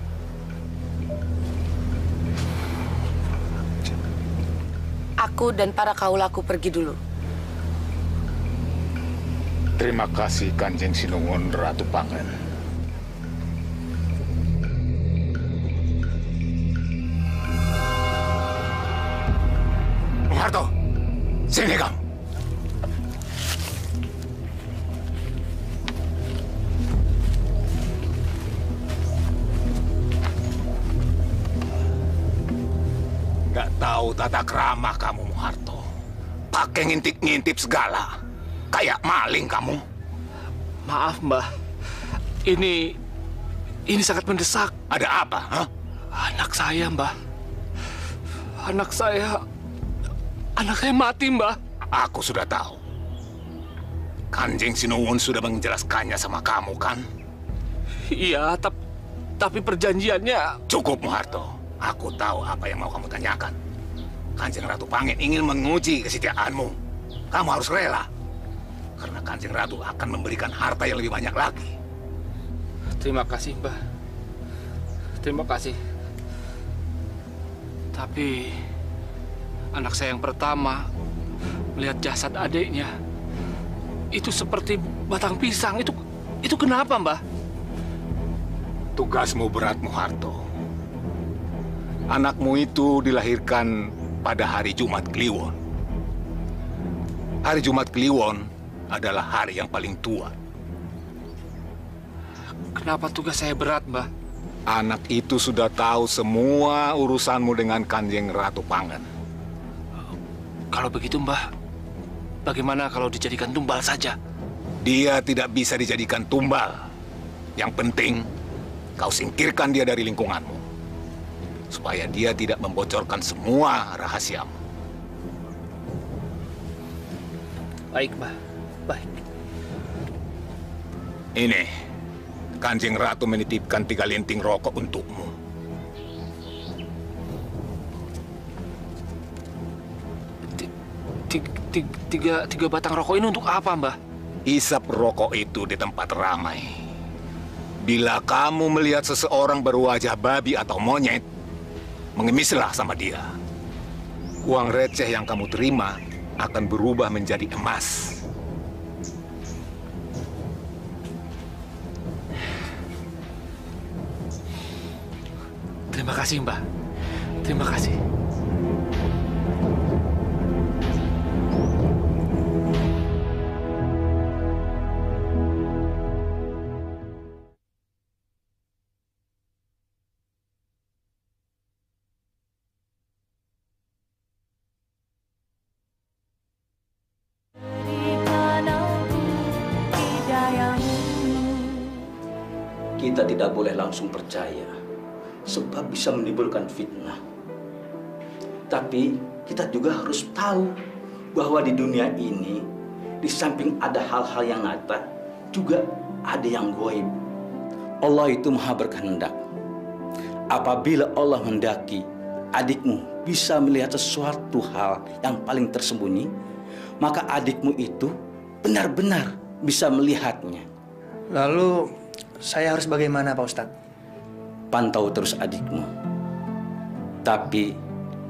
Aku dan para kaulaku pergi dulu. Terima kasih Kanjeng Sinuwun Ratu Pangen. Harto, sini kamu. Nggak tahu tata krama kamu, Harto. Pakai ngintip-ngintip segala. Kayak maling kamu. Maaf, Mbah. Ini sangat mendesak. Ada apa, ha? Anak saya, Mbah. Anak saya mati, Mbah. Aku sudah tahu. Kanjeng Sinuwun sudah menjelaskannya sama kamu, kan? Iya, tapi perjanjiannya... Cukup, Harto. Aku tahu apa yang mau kamu tanyakan. Kanjeng Ratu Pangen ingin menguji kesetiaanmu. kamu harus rela. Karena Kanjeng Ratu akan memberikan harta yang lebih banyak lagi. Terima kasih, Mbah. Terima kasih. Tapi anak saya yang pertama melihat jasad adiknya itu seperti batang pisang. Itu kenapa, Mbah? Tugasmu berat, Muharto. Anakmu itu dilahirkan pada hari Jumat Kliwon. Hari Jumat Kliwon adalah hari yang paling tua. Kenapa tugas saya berat, Mbah? Anak itu sudah tahu semua urusanmu dengan Kanjeng Ratu Pangan. Kalau begitu, Mbah, bagaimana kalau dijadikan tumbal saja? Dia tidak bisa dijadikan tumbal. Yang penting, kau singkirkan dia dari lingkunganmu. Supaya dia tidak membocorkan semua rahasiamu. Baik, Mbah. Baik. Ini, Kanjeng Ratu menitipkan 3 linting rokok untukmu. Tiga batang rokok ini untuk apa, Mbah? Isap rokok itu di tempat ramai. Bila kamu melihat seseorang berwajah babi atau monyet, mengemislah sama dia. Uang receh yang kamu terima akan berubah menjadi emas. Terima kasih, Mbah. Terima kasih. Kita tidak boleh langsung percaya, sebab bisa menimbulkan fitnah. Tapi kita juga harus tahu bahwa di dunia ini, di samping ada hal-hal yang nyata, juga ada yang gaib. Allah itu maha berkehendak. Apabila Allah mendaki adikmu bisa melihat sesuatu hal yang paling tersembunyi, maka adikmu itu benar-benar bisa melihatnya. Lalu saya harus bagaimana, Pak Ustadz? Pantau terus adikmu. Tapi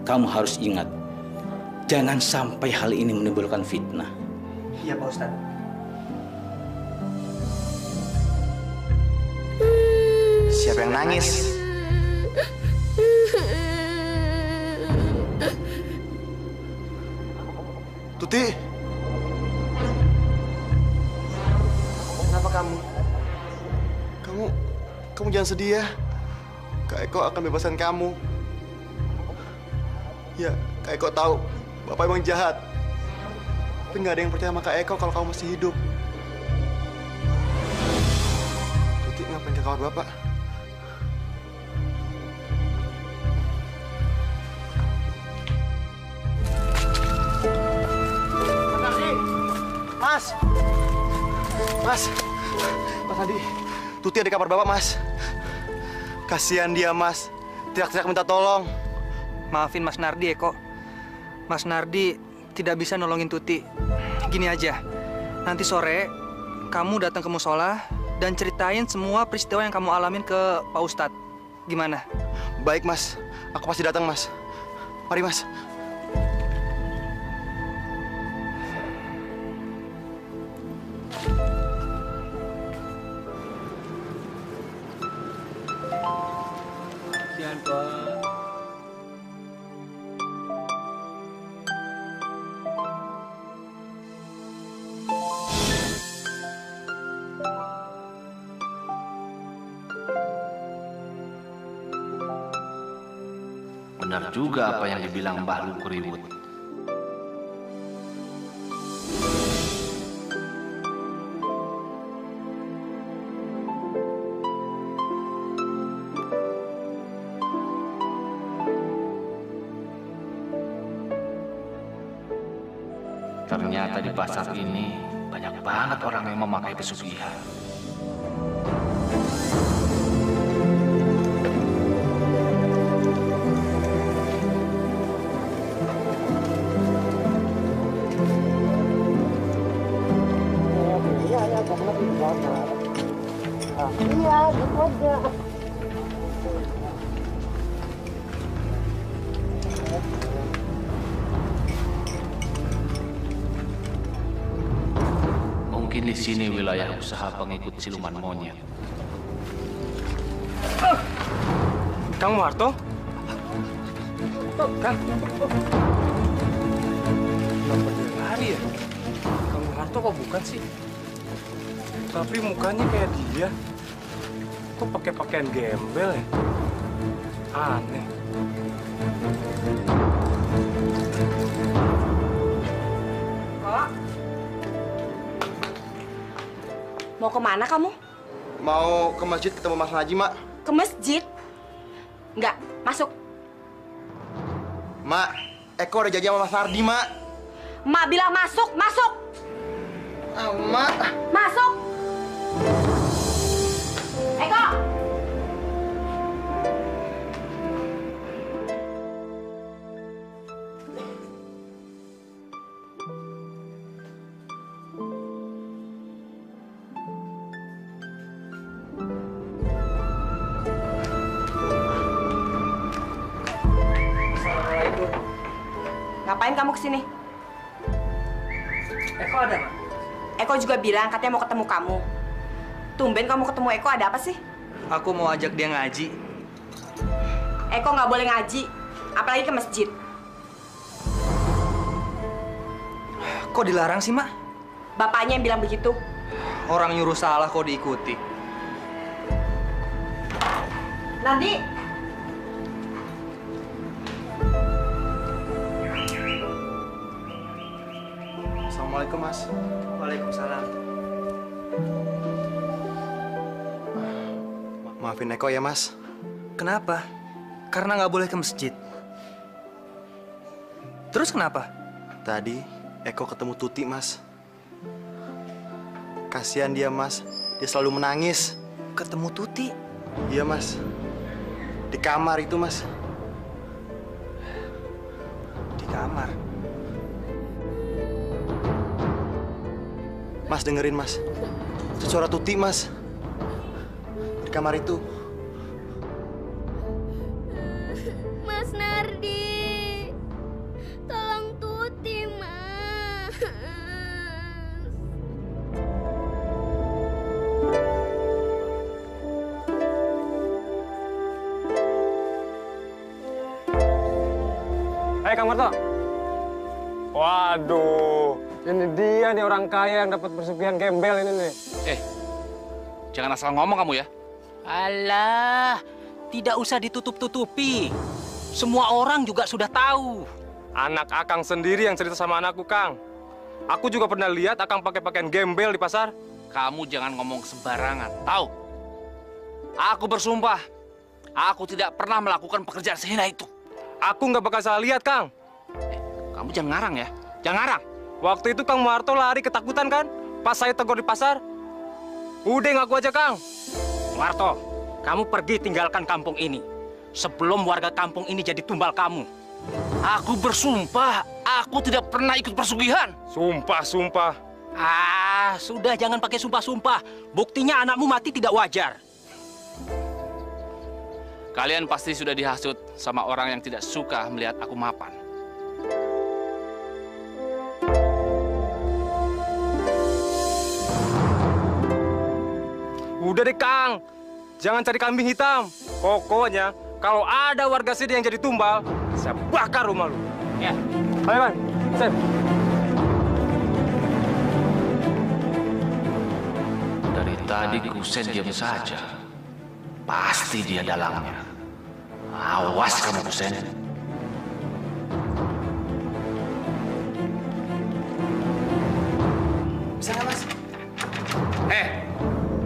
kamu harus ingat, jangan sampai hal ini menimbulkan fitnah. Iya, Pak Ustadz. Siapa yang nangis? Tuti. Kenapa kamu? Kamu jangan sedih ya. Kak Eko akan bebaskan kamu. Ya, Kak Eko tahu Bapak emang jahat. Tapi nggak ada yang percaya sama Kak Eko kalau kamu masih hidup. Tuti ngapain ke kamar Bapak? Mas! Mas! Mas Adi, Tuti ada di kamar Bapak, Mas. Kasihan dia, Mas. Teriak-teriak minta tolong. Maafin Mas Nardi, Eko. Mas Nardi tidak bisa nolongin Tuti. Gini aja, nanti sore kamu datang ke musola dan ceritain semua peristiwa yang kamu alamin ke Pak Ustadz. Gimana? Baik, Mas. Aku pasti datang, Mas. Mari, Mas. Kasihan, Pak. Benar juga apa yang dibilang Mbah Lukuriwut. Ternyata di pasar ini banyak banget orang yang memakai pesugihan. Iya, gitu aja. Mungkin di sini wilayah usaha pengikut siluman monyet. Kang Marto? Kang. Kenapa dia lari ya? Kang Marto kok bukan sih? Tapi mukanya kayak dia. Kok pakai pakaian gembel ya? Aneh. Kok? Mau kemana kamu? Mau ke masjid ketemu Mas Naji, Mak. Ke masjid? Enggak, masuk. Mak, Eko udah janji sama Mas Nardi, Mak. Mak bilang masuk, masuk. Mak. Masuk. Eko. Ngapain kamu kesini? Eko ada, Mak? Eko juga bilang katanya mau ketemu kamu. Tumben kamu ketemu Eko, ada apa sih? Aku mau ajak dia ngaji. Eko nggak boleh ngaji, apalagi ke masjid. Kok dilarang sih, Mak? Bapaknya yang bilang begitu. Orang nyuruh salah kok diikuti. Nadi. Assalamualaikum, Mas. Waalaikumsalam. Maafin Eko ya, Mas. Kenapa? Karena nggak boleh ke masjid. Terus kenapa? Tadi Eko ketemu Tuti, Mas. Kasihan dia, Mas. Dia selalu menangis. Ketemu Tuti? Iya, Mas. Di kamar itu, Mas. Di kamar? Mas, dengerin, Mas. Itu suara Tuti, Mas. Di kamar itu. Mas Nardi, tolong Tuti, Mas. Hai, Kang Marto. Waduh, ini dia nih orang kaya yang dapat persugihan gembel ini nih. Jangan asal ngomong kamu ya. Alah, tidak usah ditutup-tutupi. Semua orang juga sudah tahu. Anak Akang sendiri yang cerita sama anakku, Kang. Aku juga pernah lihat Akang pakai pakaian gembel di pasar. Kamu jangan ngomong sembarangan, tahu? Aku bersumpah, aku tidak pernah melakukan pekerjaan sehina itu. Aku nggak bakal salah lihat, Kang. Kamu jangan ngarang ya, jangan ngarang. Waktu itu Kang Marto lari ketakutan kan? Pas saya tegur di pasar. Udah ngaku aja, Kang. Marto, kamu pergi tinggalkan kampung ini. Sebelum warga kampung ini jadi tumbal kamu. Aku bersumpah, aku tidak pernah ikut persugihan. Sumpah. Ah, sudah jangan pakai sumpah-sumpah. Buktinya anakmu mati tidak wajar. Kalian pasti sudah dihasut sama orang yang tidak suka melihat aku mapan. Udah deh, Kang. Jangan cari kambing hitam. Pokoknya, kalau ada warga sini yang jadi tumbal, saya bakar rumah lu. Ya. Ayo, Bang. Sip. Dari tadi Kusen diam saja. Pasti dia dalangnya. Awas kamu, Kusen. Bisa nggak, Mas?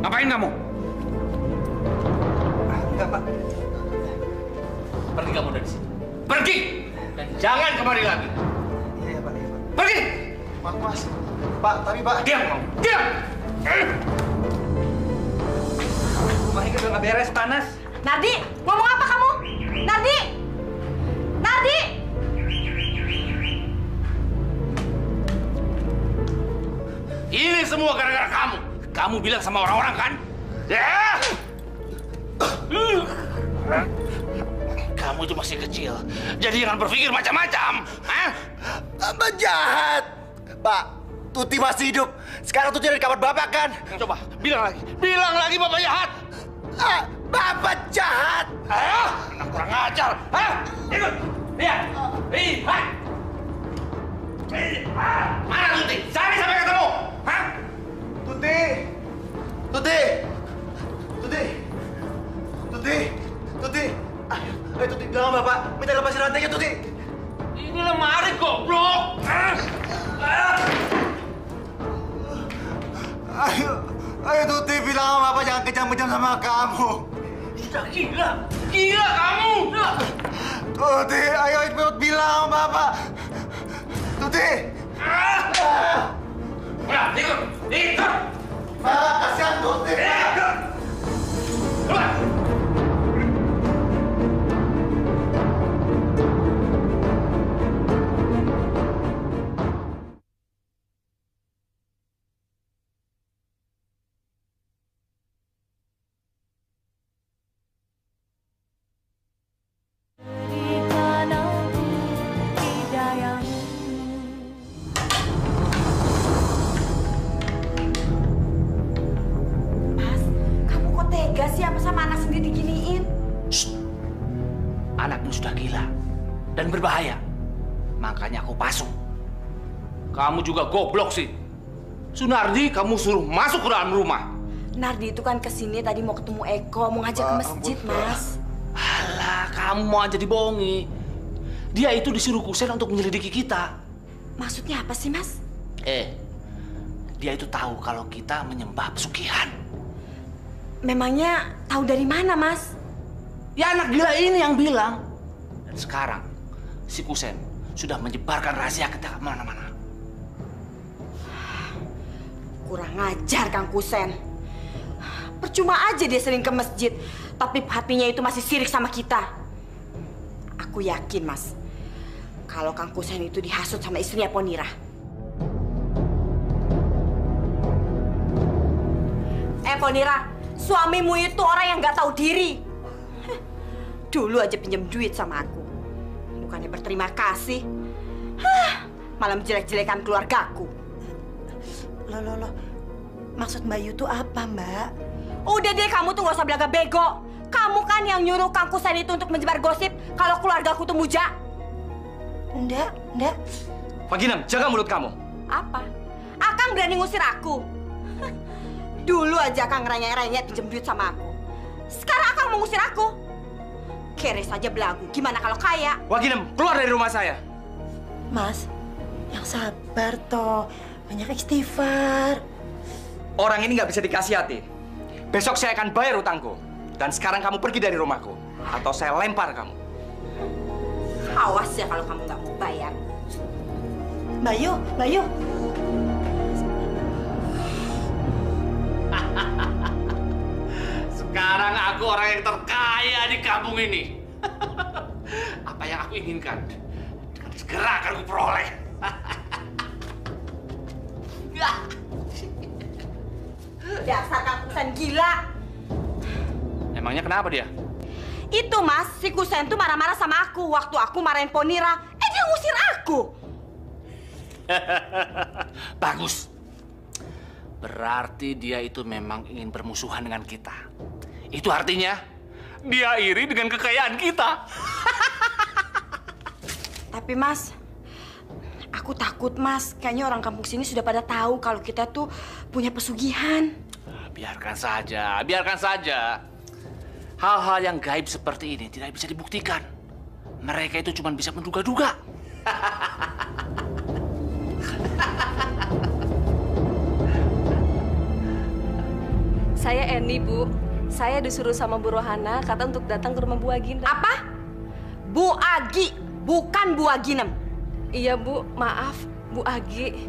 Ngapain kamu? Enggak, Pak. Pergi kamu dari sini. Pergi! Dan jangan kemari lagi. Iya, Pak. Pergi! Maaf, Mas. Pak, tapi Pak. Diam kamu! Diam! Rumahnya udah nggak beres, panas. Nardi, ngomong apa kamu? Nardi! Nardi! Ini semua gara-gara kamu. kamu bilang sama orang-orang kan? Ya! Kamu itu masih kecil, jadi jangan berpikir macam-macam. Abah jahat. Pak, Tuti masih hidup. Sekarang Tuti ada di kamar Bapak kan? Coba, bilang lagi Bapak jahat. Bapak jahat. Anak kurang ajar. Ikut, lihat. Lihat. Mana Tuti? Cari sampai ketemu. Tuti. Tuti. Tuti. Tuti. Tuti. Ayo Tuti, bilang sama Bapak. Minta lepasin rantainya, Tuti. Ini lemari goblok. Ayo Tuti, bilang sama Bapak jangan kejam-kejam sama kamu. Sudah gila. Gila kamu. Tuti, ayo ikut bilang sama Bapak. Tuti. Udah, ikut. Pak, kasihan Tuti. Keluar. Anakmu sudah gila dan berbahaya. Makanya aku pasung. Kamu juga goblok sih. Sunardi kamu suruh masuk ke dalam rumah. Nardi itu kan kesini tadi mau ketemu Eko, mau ngajak ke masjid, Mas. Alah, kamu mau aja dibohongi. Dia itu disuruh Kusen untuk menyelidiki kita. Maksudnya apa sih, Mas? Dia itu tahu kalau kita menyembah pesugihan. Memangnya tahu dari mana, Mas? Ya anak gila ini yang bilang. Dan sekarang si Kusen sudah menyebarkan rahasia kita kemana-mana. Kurang ajar Kang Kusen. Percuma aja dia sering ke masjid, tapi hatinya itu masih sirik sama kita. Aku yakin, Mas, kalau Kang Kusen itu dihasut sama istrinya Ponira. Ponira, suamimu itu orang yang nggak tahu diri. Dulu aja pinjam duit sama aku. Bukannya berterima kasih. Malah menjelek-jelekan keluargaku. Loh. Maksud Mbak Yu tuh apa, Mbak? Udah deh, kamu tuh gak usah belaga bego. Kamu kan yang nyuruh Kang Kusen itu untuk menyebar gosip kalau keluargaku tuh muja. Enggak. Pak Ginem, jaga mulut kamu. Apa? Akang berani ngusir aku? Dulu aja Akang ngerengek-rengek pinjam duit sama aku. Sekarang Akang mau ngusir aku? Kere saja belagu, gimana kalau kaya? Pak Ginem, keluar dari rumah saya. Mas, yang sabar toh. Banyak istighfar. Orang ini nggak bisa dikasihati. Besok saya akan bayar utangku. Dan sekarang kamu pergi dari rumahku. Atau saya lempar kamu. Awas ya kalau kamu nggak mau bayar. Mbak Yu. Sekarang aku orang yang terkaya di kampung ini. Apa yang aku inginkan dengan segera akan aku peroleh. Dasar Kang Kusen gila. Emangnya kenapa dia? Itu Mas, si Kusen tuh marah-marah sama aku waktu aku marahin Ponira. Dia ngusir aku. Bagus. Berarti dia itu memang ingin bermusuhan dengan kita. Itu artinya dia iri dengan kekayaan kita. Tapi Mas, aku takut Mas. Kayaknya orang kampung sini sudah pada tahu kalau kita tuh punya pesugihan. Biarkan saja. Hal-hal yang gaib seperti ini tidak bisa dibuktikan. Mereka itu cuma bisa menduga-duga. Saya Eni, Bu. Saya disuruh sama Bu Rohana, kata untuk datang ke rumah Bu Aginem. Apa? Bu Agi, bukan Bu Aginem. Iya, Bu. Maaf, Bu Agi.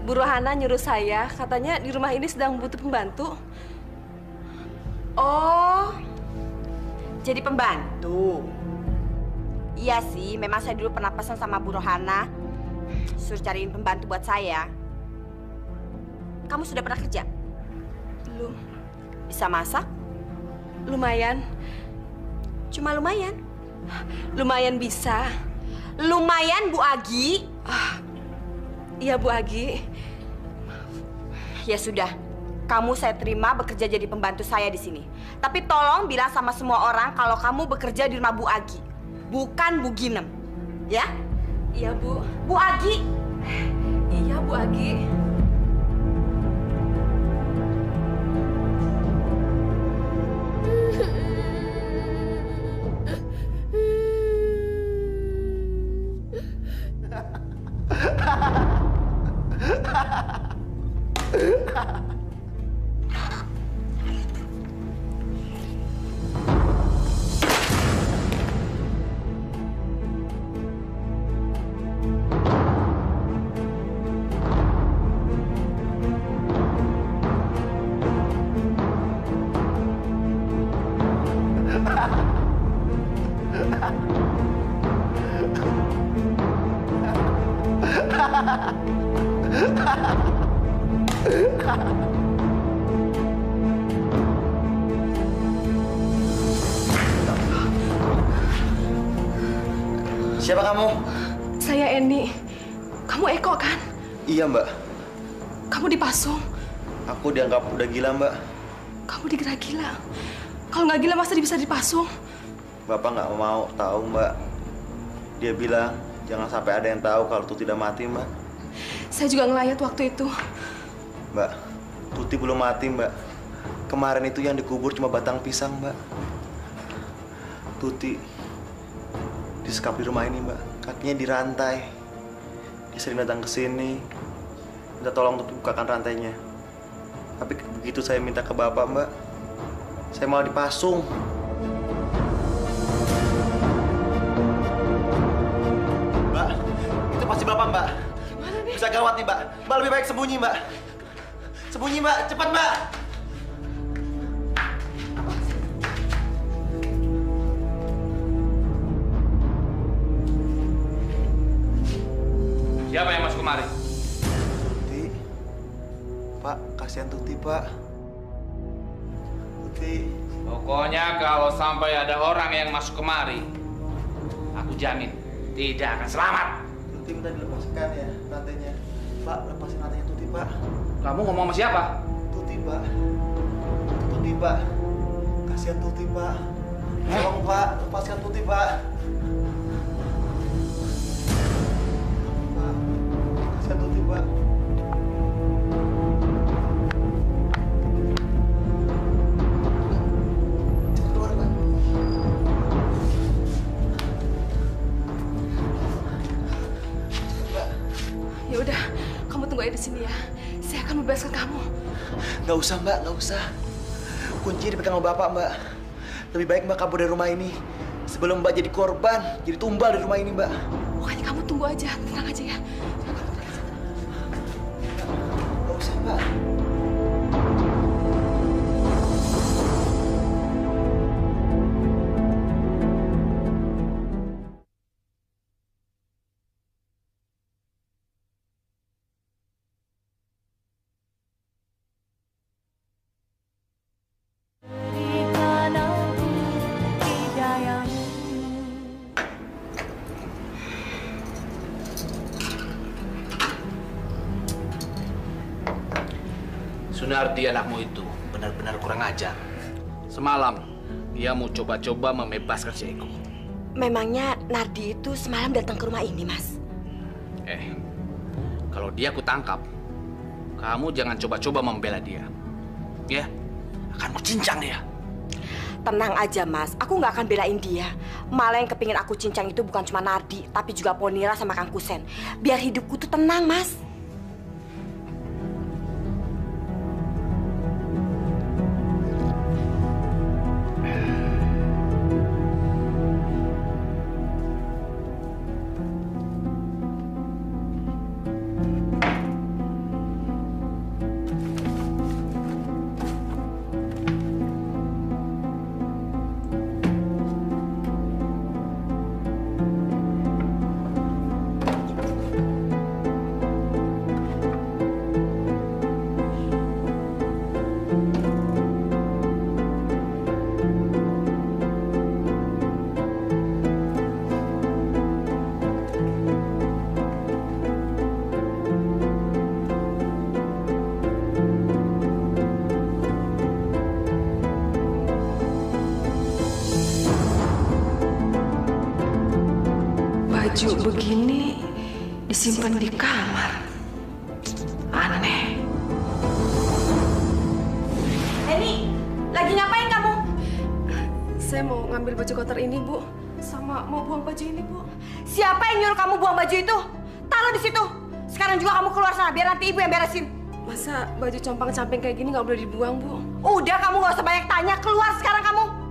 Bu Rohana nyuruh saya, katanya di rumah ini sedang butuh pembantu. Oh, jadi pembantu. Iya sih, memang saya dulu pernah pesan sama Bu Rohana suruh cariin pembantu buat saya. Kamu sudah pernah kerja? Bu. Bisa masak? Lumayan. Cuma lumayan. Lumayan bisa. Lumayan, Bu Agi. Iya, Bu Agi. Ya sudah, kamu saya terima bekerja jadi pembantu saya di sini. Tapi tolong bilang sama semua orang kalau kamu bekerja di rumah Bu Agi, bukan Bu Ginem. Ya? Iya, Bu. Bu Agi. Iya, Bu Agi. Siapa kamu? Saya Eni. Kamu Eko kan? Iya, Mbak. Kamu dipasung. Aku dianggap udah gila, Mbak. Kamu dikira gila. Kalau nggak gila masa bisa dipasung? Bapak nggak mau tahu, Mbak. Dia bilang jangan sampai ada yang tahu kalau Tuti udah mati, Mbak. Saya juga ngelayat waktu itu. Mbak, Tuti belum mati, Mbak. Kemarin itu yang dikubur cuma batang pisang, Mbak. Tuti disekap di rumah ini, Mbak. Kakinya dirantai. Dia sering datang ke sini, minta tolong untuk bukakan rantainya. Tapi begitu saya minta ke Bapak, Mbak, saya malah dipasung. Mbak, itu pasti Bapak, Mbak. Gimana nih? Bisa gawat nih, Mbak. Mbak lebih baik sembunyi, Mbak. Sembunyi, Mbak. Cepat, Mbak. Siapa yang masuk kemari? Tuti. Pak, kasihan Tuti, Pak. Tuti. Pokoknya kalau sampai ada orang yang masuk kemari, aku jamin tidak akan selamat. Tuti minta dilepaskan ya rantainya. Pak, lepasin rantainya Tuti, Pak. Kamu ngomong sama siapa? Tuti, Pak. Tuti, Pak. Kasihan Tuti, Pak. Tolong, Pak. Lepaskan Tuti, Pak. Pak. Kasihan Tuti, Pak. Keluar, Pak. Ya udah, kamu tunggu aja di sini ya. Saya akan membebaskan kamu. Nggak usah, Mbak. Nggak usah. Kunci dipegang sama Bapak, Mbak. Lebih baik Mbak kabur dari rumah ini sebelum Mbak jadi korban, jadi tumbal di rumah ini, Mbak. Pokoknya kamu tunggu aja, tenang aja ya. Nggak usah, Mbak. Sunardi anakmu itu benar-benar kurang ajar. Semalam dia mau coba-coba membebaskan si Eko. Memangnya Nardi itu semalam datang ke rumah ini, Mas? Kalau dia aku tangkap, kamu jangan coba-coba membela dia. Ya, akan kucincang dia. Tenang aja, Mas. Aku nggak akan belain dia. Malah yang kepingin aku cincang itu bukan cuma Nardi, tapi juga Ponira sama Kang Kusen. Biar hidupku tuh tenang, Mas. baju begini disimpan di kamar. Aneh. Eni, lagi ngapain kamu? Saya mau ngambil baju kotor ini, Bu. Sama mau buang baju ini, Bu. Siapa yang nyuruh kamu buang baju itu? Taruh di situ. Sekarang juga kamu keluar sana, biar nanti ibu yang beresin. Masa baju compang-camping kayak gini nggak boleh dibuang, Bu? Udah, kamu nggak usah banyak tanya. Keluar sekarang kamu.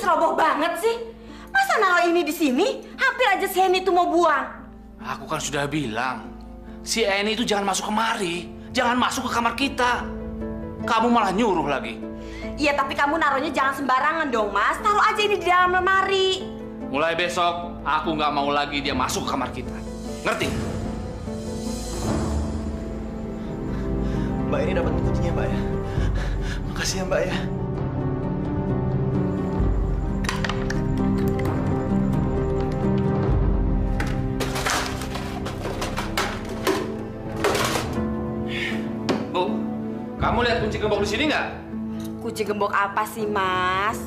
Ceroboh banget sih. Masa naruh ini di sini? Hampir aja si Eni itu mau buang. Aku kan sudah bilang, si Eni itu jangan masuk kemari. Jangan masuk ke kamar kita. Kamu malah nyuruh lagi. Iya, tapi kamu naruhnya jangan sembarangan dong, Mas. Taruh aja ini di dalam lemari. Mulai besok, aku nggak mau lagi dia masuk ke kamar kita. Ngerti? Mbak, ini dapat kuncinya, Mbak ya. Makasih ya, Mbak ya. Kamu lihat kunci gembok di sini nggak? Kunci gembok apa sih, Mas?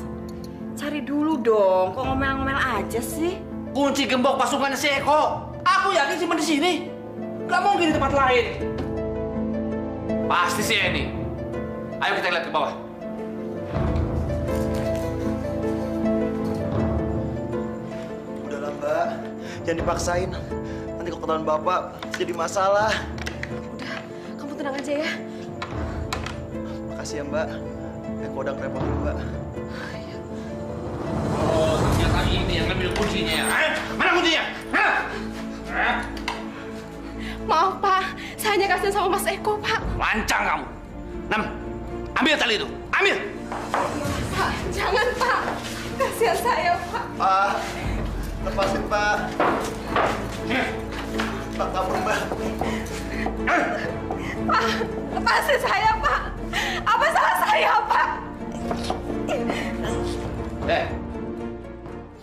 Cari dulu dong. Kok ngomel-ngomel aja sih? Kunci gembok pasukannya si Eko. Aku yakin simpan di sini. Gak mungkin di tempat lain. Pasti si Eni. Ayo kita lihat ke bawah. Udahlah, Mbak. Jangan dipaksain. Nanti kalau ketahuan Bapak jadi masalah. Udah, kamu tenang aja ya. Makasih ya, Mbak. Eko udah ngerepotin, Mbak. Oh, ternyata ini yang ngambil kuncinya ya. Mana kuncinya? Maaf, Pak. Saya hanya kasihan sama Mas Eko, Pak. Lancang kamu. Nem, ambil tali itu. Ambil. Pak, jangan, Pak. Kasihan saya, Pak. Pak, lepasin, Pak. Pak, kabur, Mbak. Pak, lepasin saya, Pak. Apa salah saya, Pak?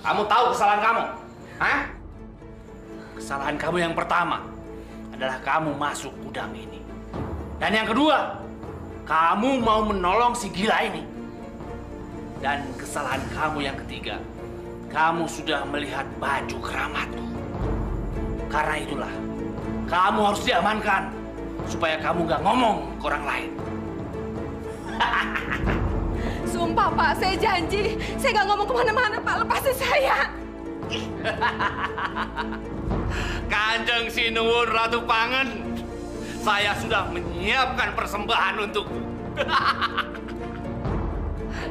Kamu tahu kesalahan kamu? Hah? Kesalahan kamu yang pertama adalah kamu masuk gudang ini. Dan yang kedua, kamu mau menolong si gila ini. Dan kesalahan kamu yang ketiga, kamu sudah melihat baju keramatku. Karena itulah, kamu harus diamankan supaya kamu nggak ngomong ke orang lain. Sumpah, Pak, saya janji. Saya nggak ngomong kemana-mana, Pak. Lepasin saya. Kanjeng Sinuwun Ratu Pangen, saya sudah menyiapkan persembahan untukmu.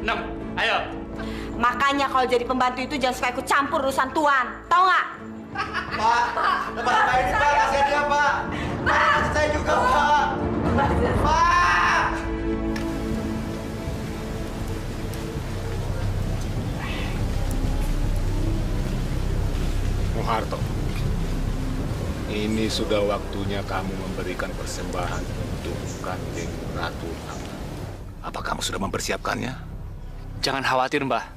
Nem, ayo. Makanya kalau jadi pembantu itu jangan suka ikut campur urusan tuan. Tahu nggak? Pak, lepasin Pak ini, Pak. Kasihan dia, Pak. Pak, saya juga, Pak. Pak! Muharto, ini sudah waktunya kamu memberikan persembahan untuk Kanjeng Ratu. Apa kamu sudah mempersiapkannya? Jangan khawatir, Mbah.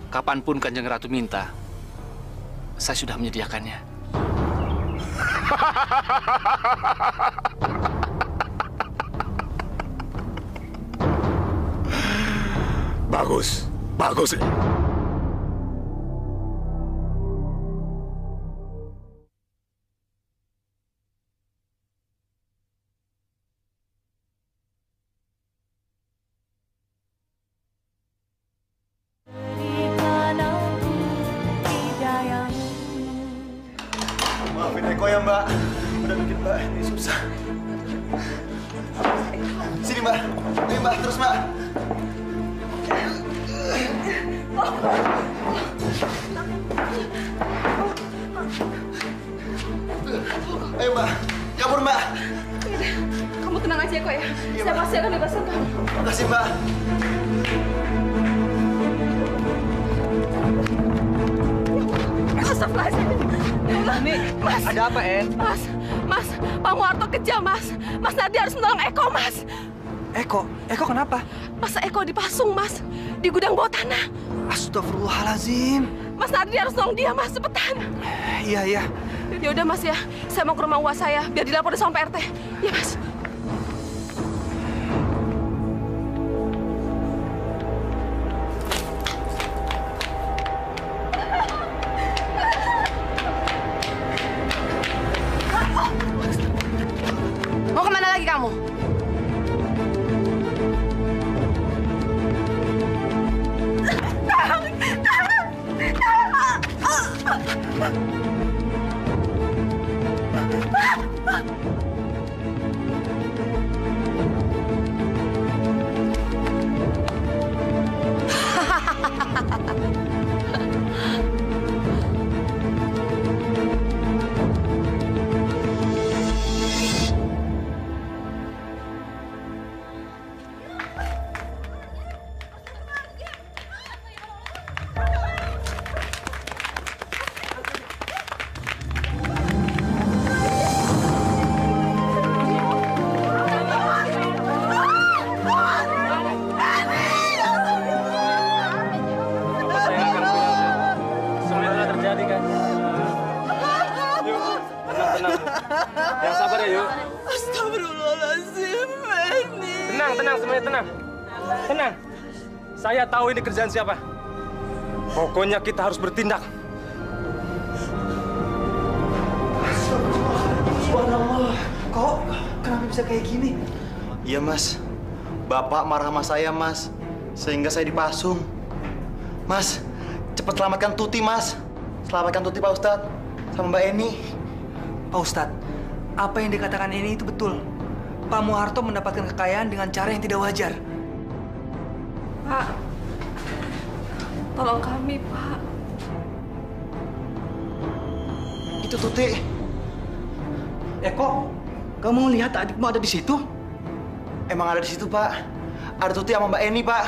Kapanpun Kanjeng Ratu minta, saya sudah menyediakannya. Bagus, bagus. Maafin Eko ya, Mbak. Udah bikin Mbak ini susah. Sini, Mbak. Ayo, Mbak. Terus, Mbak. Ayo, Mbak. Kabur, Mbak. Kamu tenang aja, Eko ya. Saya pasti akan bebasin kamu. Makasih, Mbak. Astagfirullahaladzim. Ya Allah. Mas. Ada apa, En? Mas, Pak Muharto kejam, Mas. Mas Nardi harus menolong Eko, Mas. Eko kenapa? Mas Eko dipasung, Mas. Di gudang bawah tanah. Astagfirullahaladzim. Mas Nardi harus nolong dia, Mas. Cepetan. Iya. Ya udah, Mas ya. Saya mau ke rumah uas saya, biar dilaporin sama Pak RT. Ya, Mas. Mau kemana lagi kamu? Tenang. Saya tahu ini kerjaan siapa. Pokoknya kita harus bertindak. Subhanallah. Kok kenapa bisa kayak gini? Iya, Mas. Bapak marah sama saya, Mas. Sehingga saya dipasung. Mas, cepat selamatkan Tuti, Mas. Selamatkan Tuti, Pak Ustadz. Sama Mbak Eni. Pak Ustadz, apa yang dikatakan ini itu betul. Pak Muharto mendapatkan kekayaan dengan cara yang tidak wajar. Pak, tolong kami, Pak. Itu Tuti. Eko, kamu lihat adikmu ada di situ? Emang ada di situ, Pak. Ada Tuti sama Mbak Eni, Pak.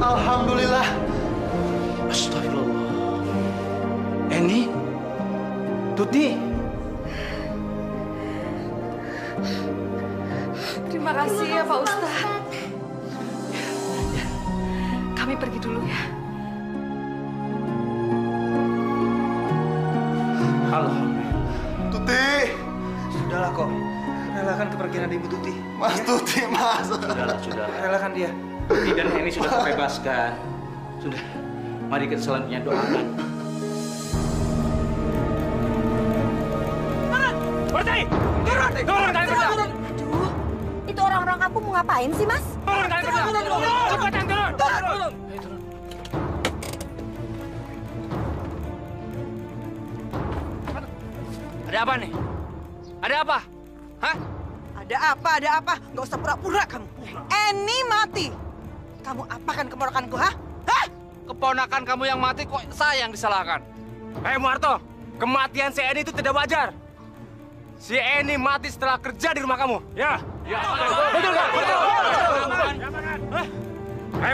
Alhamdulillah. Astagfirullah. Eni? Tuti? Terima kasih ya, Pak Ustadz. Kami pergi dulu ya. Alhamdulillah. Tuti! Sudahlah kok. Relakan kepergian Ibu Tuti. Mas Tuti, Mas. Sudahlah. Relakan dia. Tuti dan Eni sudah terbebaskan. Sudah. Mari kita selanjutnya doakan. Berhenti! Turun! Aduh, itu orang-orang kampung mau ngapain sih, Mas? Turun! Cepetan turun! Ada apa nih? Ada apa? Hah? Ada apa? Nggak usah pura-pura kamu. Eni mati. Kamu apakan keponakanku, ha? Hah? Keponakan kamu yang mati kok saya yang disalahkan? Muharto, kematian si Eni itu tidak wajar. Si Eni mati setelah kerja di rumah kamu. Ya. Betul nggak? Betul.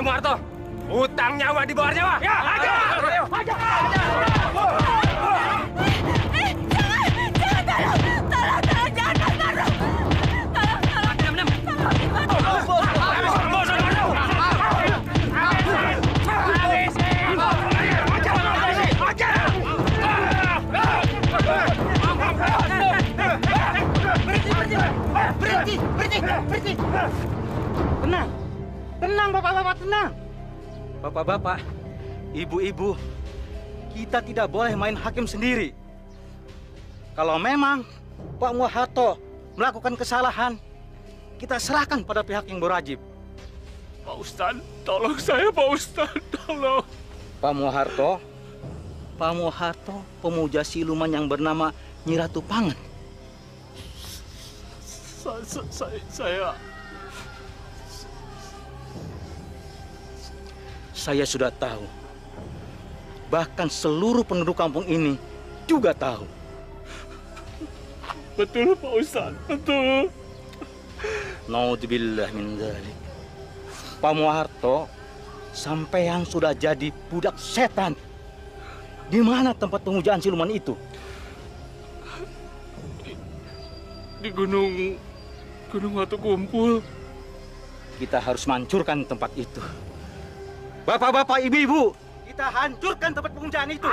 Muharto, utang nyawa di bawah nyawa. Ya, aja. Berhenti. Tenang, Bapak-Bapak, tenang. Bapak-bapak, ibu-ibu, kita tidak boleh main hakim sendiri. Kalau memang Pak Muharto melakukan kesalahan, kita serahkan pada pihak yang berwajib. Pak Ustadz, tolong saya, Pak Ustadz, tolong. Pak Muharto pemuja siluman yang bernama Nyi Ratu Pangan. Saya sudah tahu. Bahkan seluruh penduduk kampung ini juga tahu. Betul, Pak Ustadz. Betul. Naudzubillah min dzalik. Pak Muharto, sampean sudah jadi budak setan. Di mana tempat pemujaan siluman itu? Di Gunung Watu Kumpul. Kita harus menghancurkan tempat itu. Bapak-bapak, ibu-ibu, kita hancurkan tempat pemujaan itu.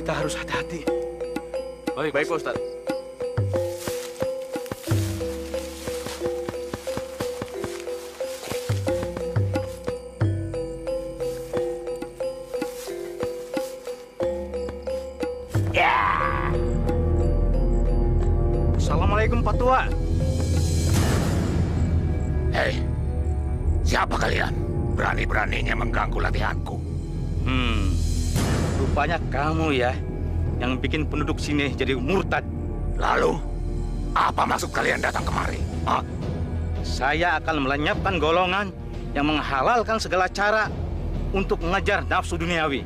Kita harus hati-hati. Baik, Pak Ustadz. Assalamualaikum, Pak Tua. Hei, siapa kalian? Berani-beraninya mengganggu latihanku. Rupanya kamu ya yang bikin penduduk sini jadi murtad. Lalu, apa maksud kalian datang kemari? Saya akan melenyapkan golongan yang menghalalkan segala cara untuk mengejar nafsu duniawi.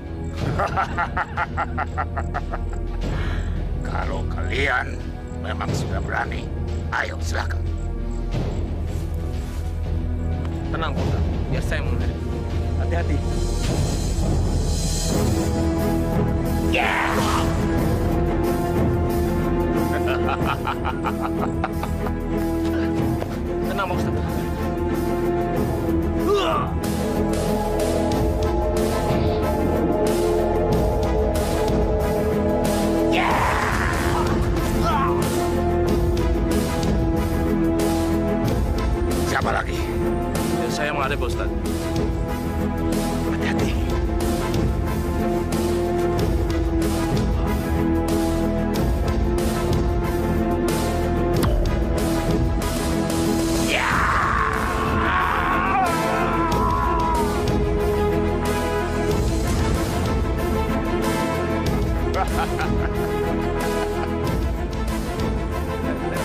Kalau kalian memang sudah berani, ayo silakan. Tenang, Pak Ustadz. Biar saya menghadapi. Hati-hati. Tenang, Pak Ustadz. Siapa lagi? Biar saya menghadapi, Pak Ustadz. Hati-hati.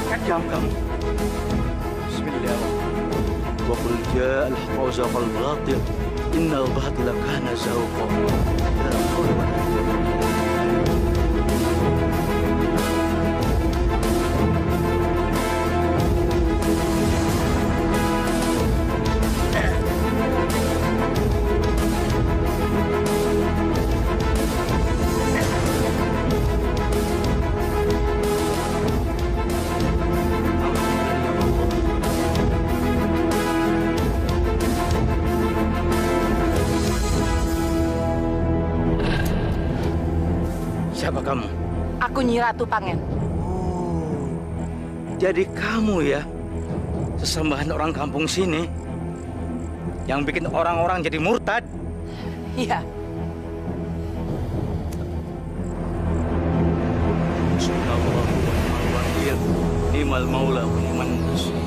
Kejam kamu. Bismillah. Wa qul ja'al haqq wa zahaqal batil. Innal batila kana zahuqa. La haula wa la Siapa kamu? Aku Nyi Ratu Pangen. Jadi kamu ya, sesembahan orang kampung sini yang bikin orang-orang jadi murtad? Iya. Subhanallah wa ni'mal wakil, ni'mal maula wa ni'man nasir.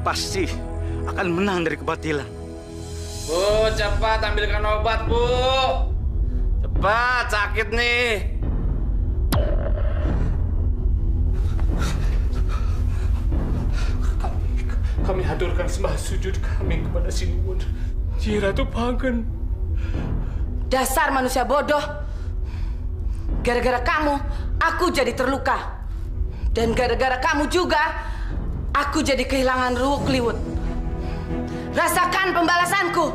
Pasti akan menang dari kebatilan. Bu, cepat ambilkan obat, Bu. Cepat, sakit nih. kami haturkan sembah sujud kami kepada Sinuwun, Nyi Ratu Panggen. Dasar manusia bodoh. Gara-gara kamu, aku jadi terluka. Dan gara-gara kamu juga, aku jadi kehilangan Ruwuk Kliwut. Rasakan pembalasanku.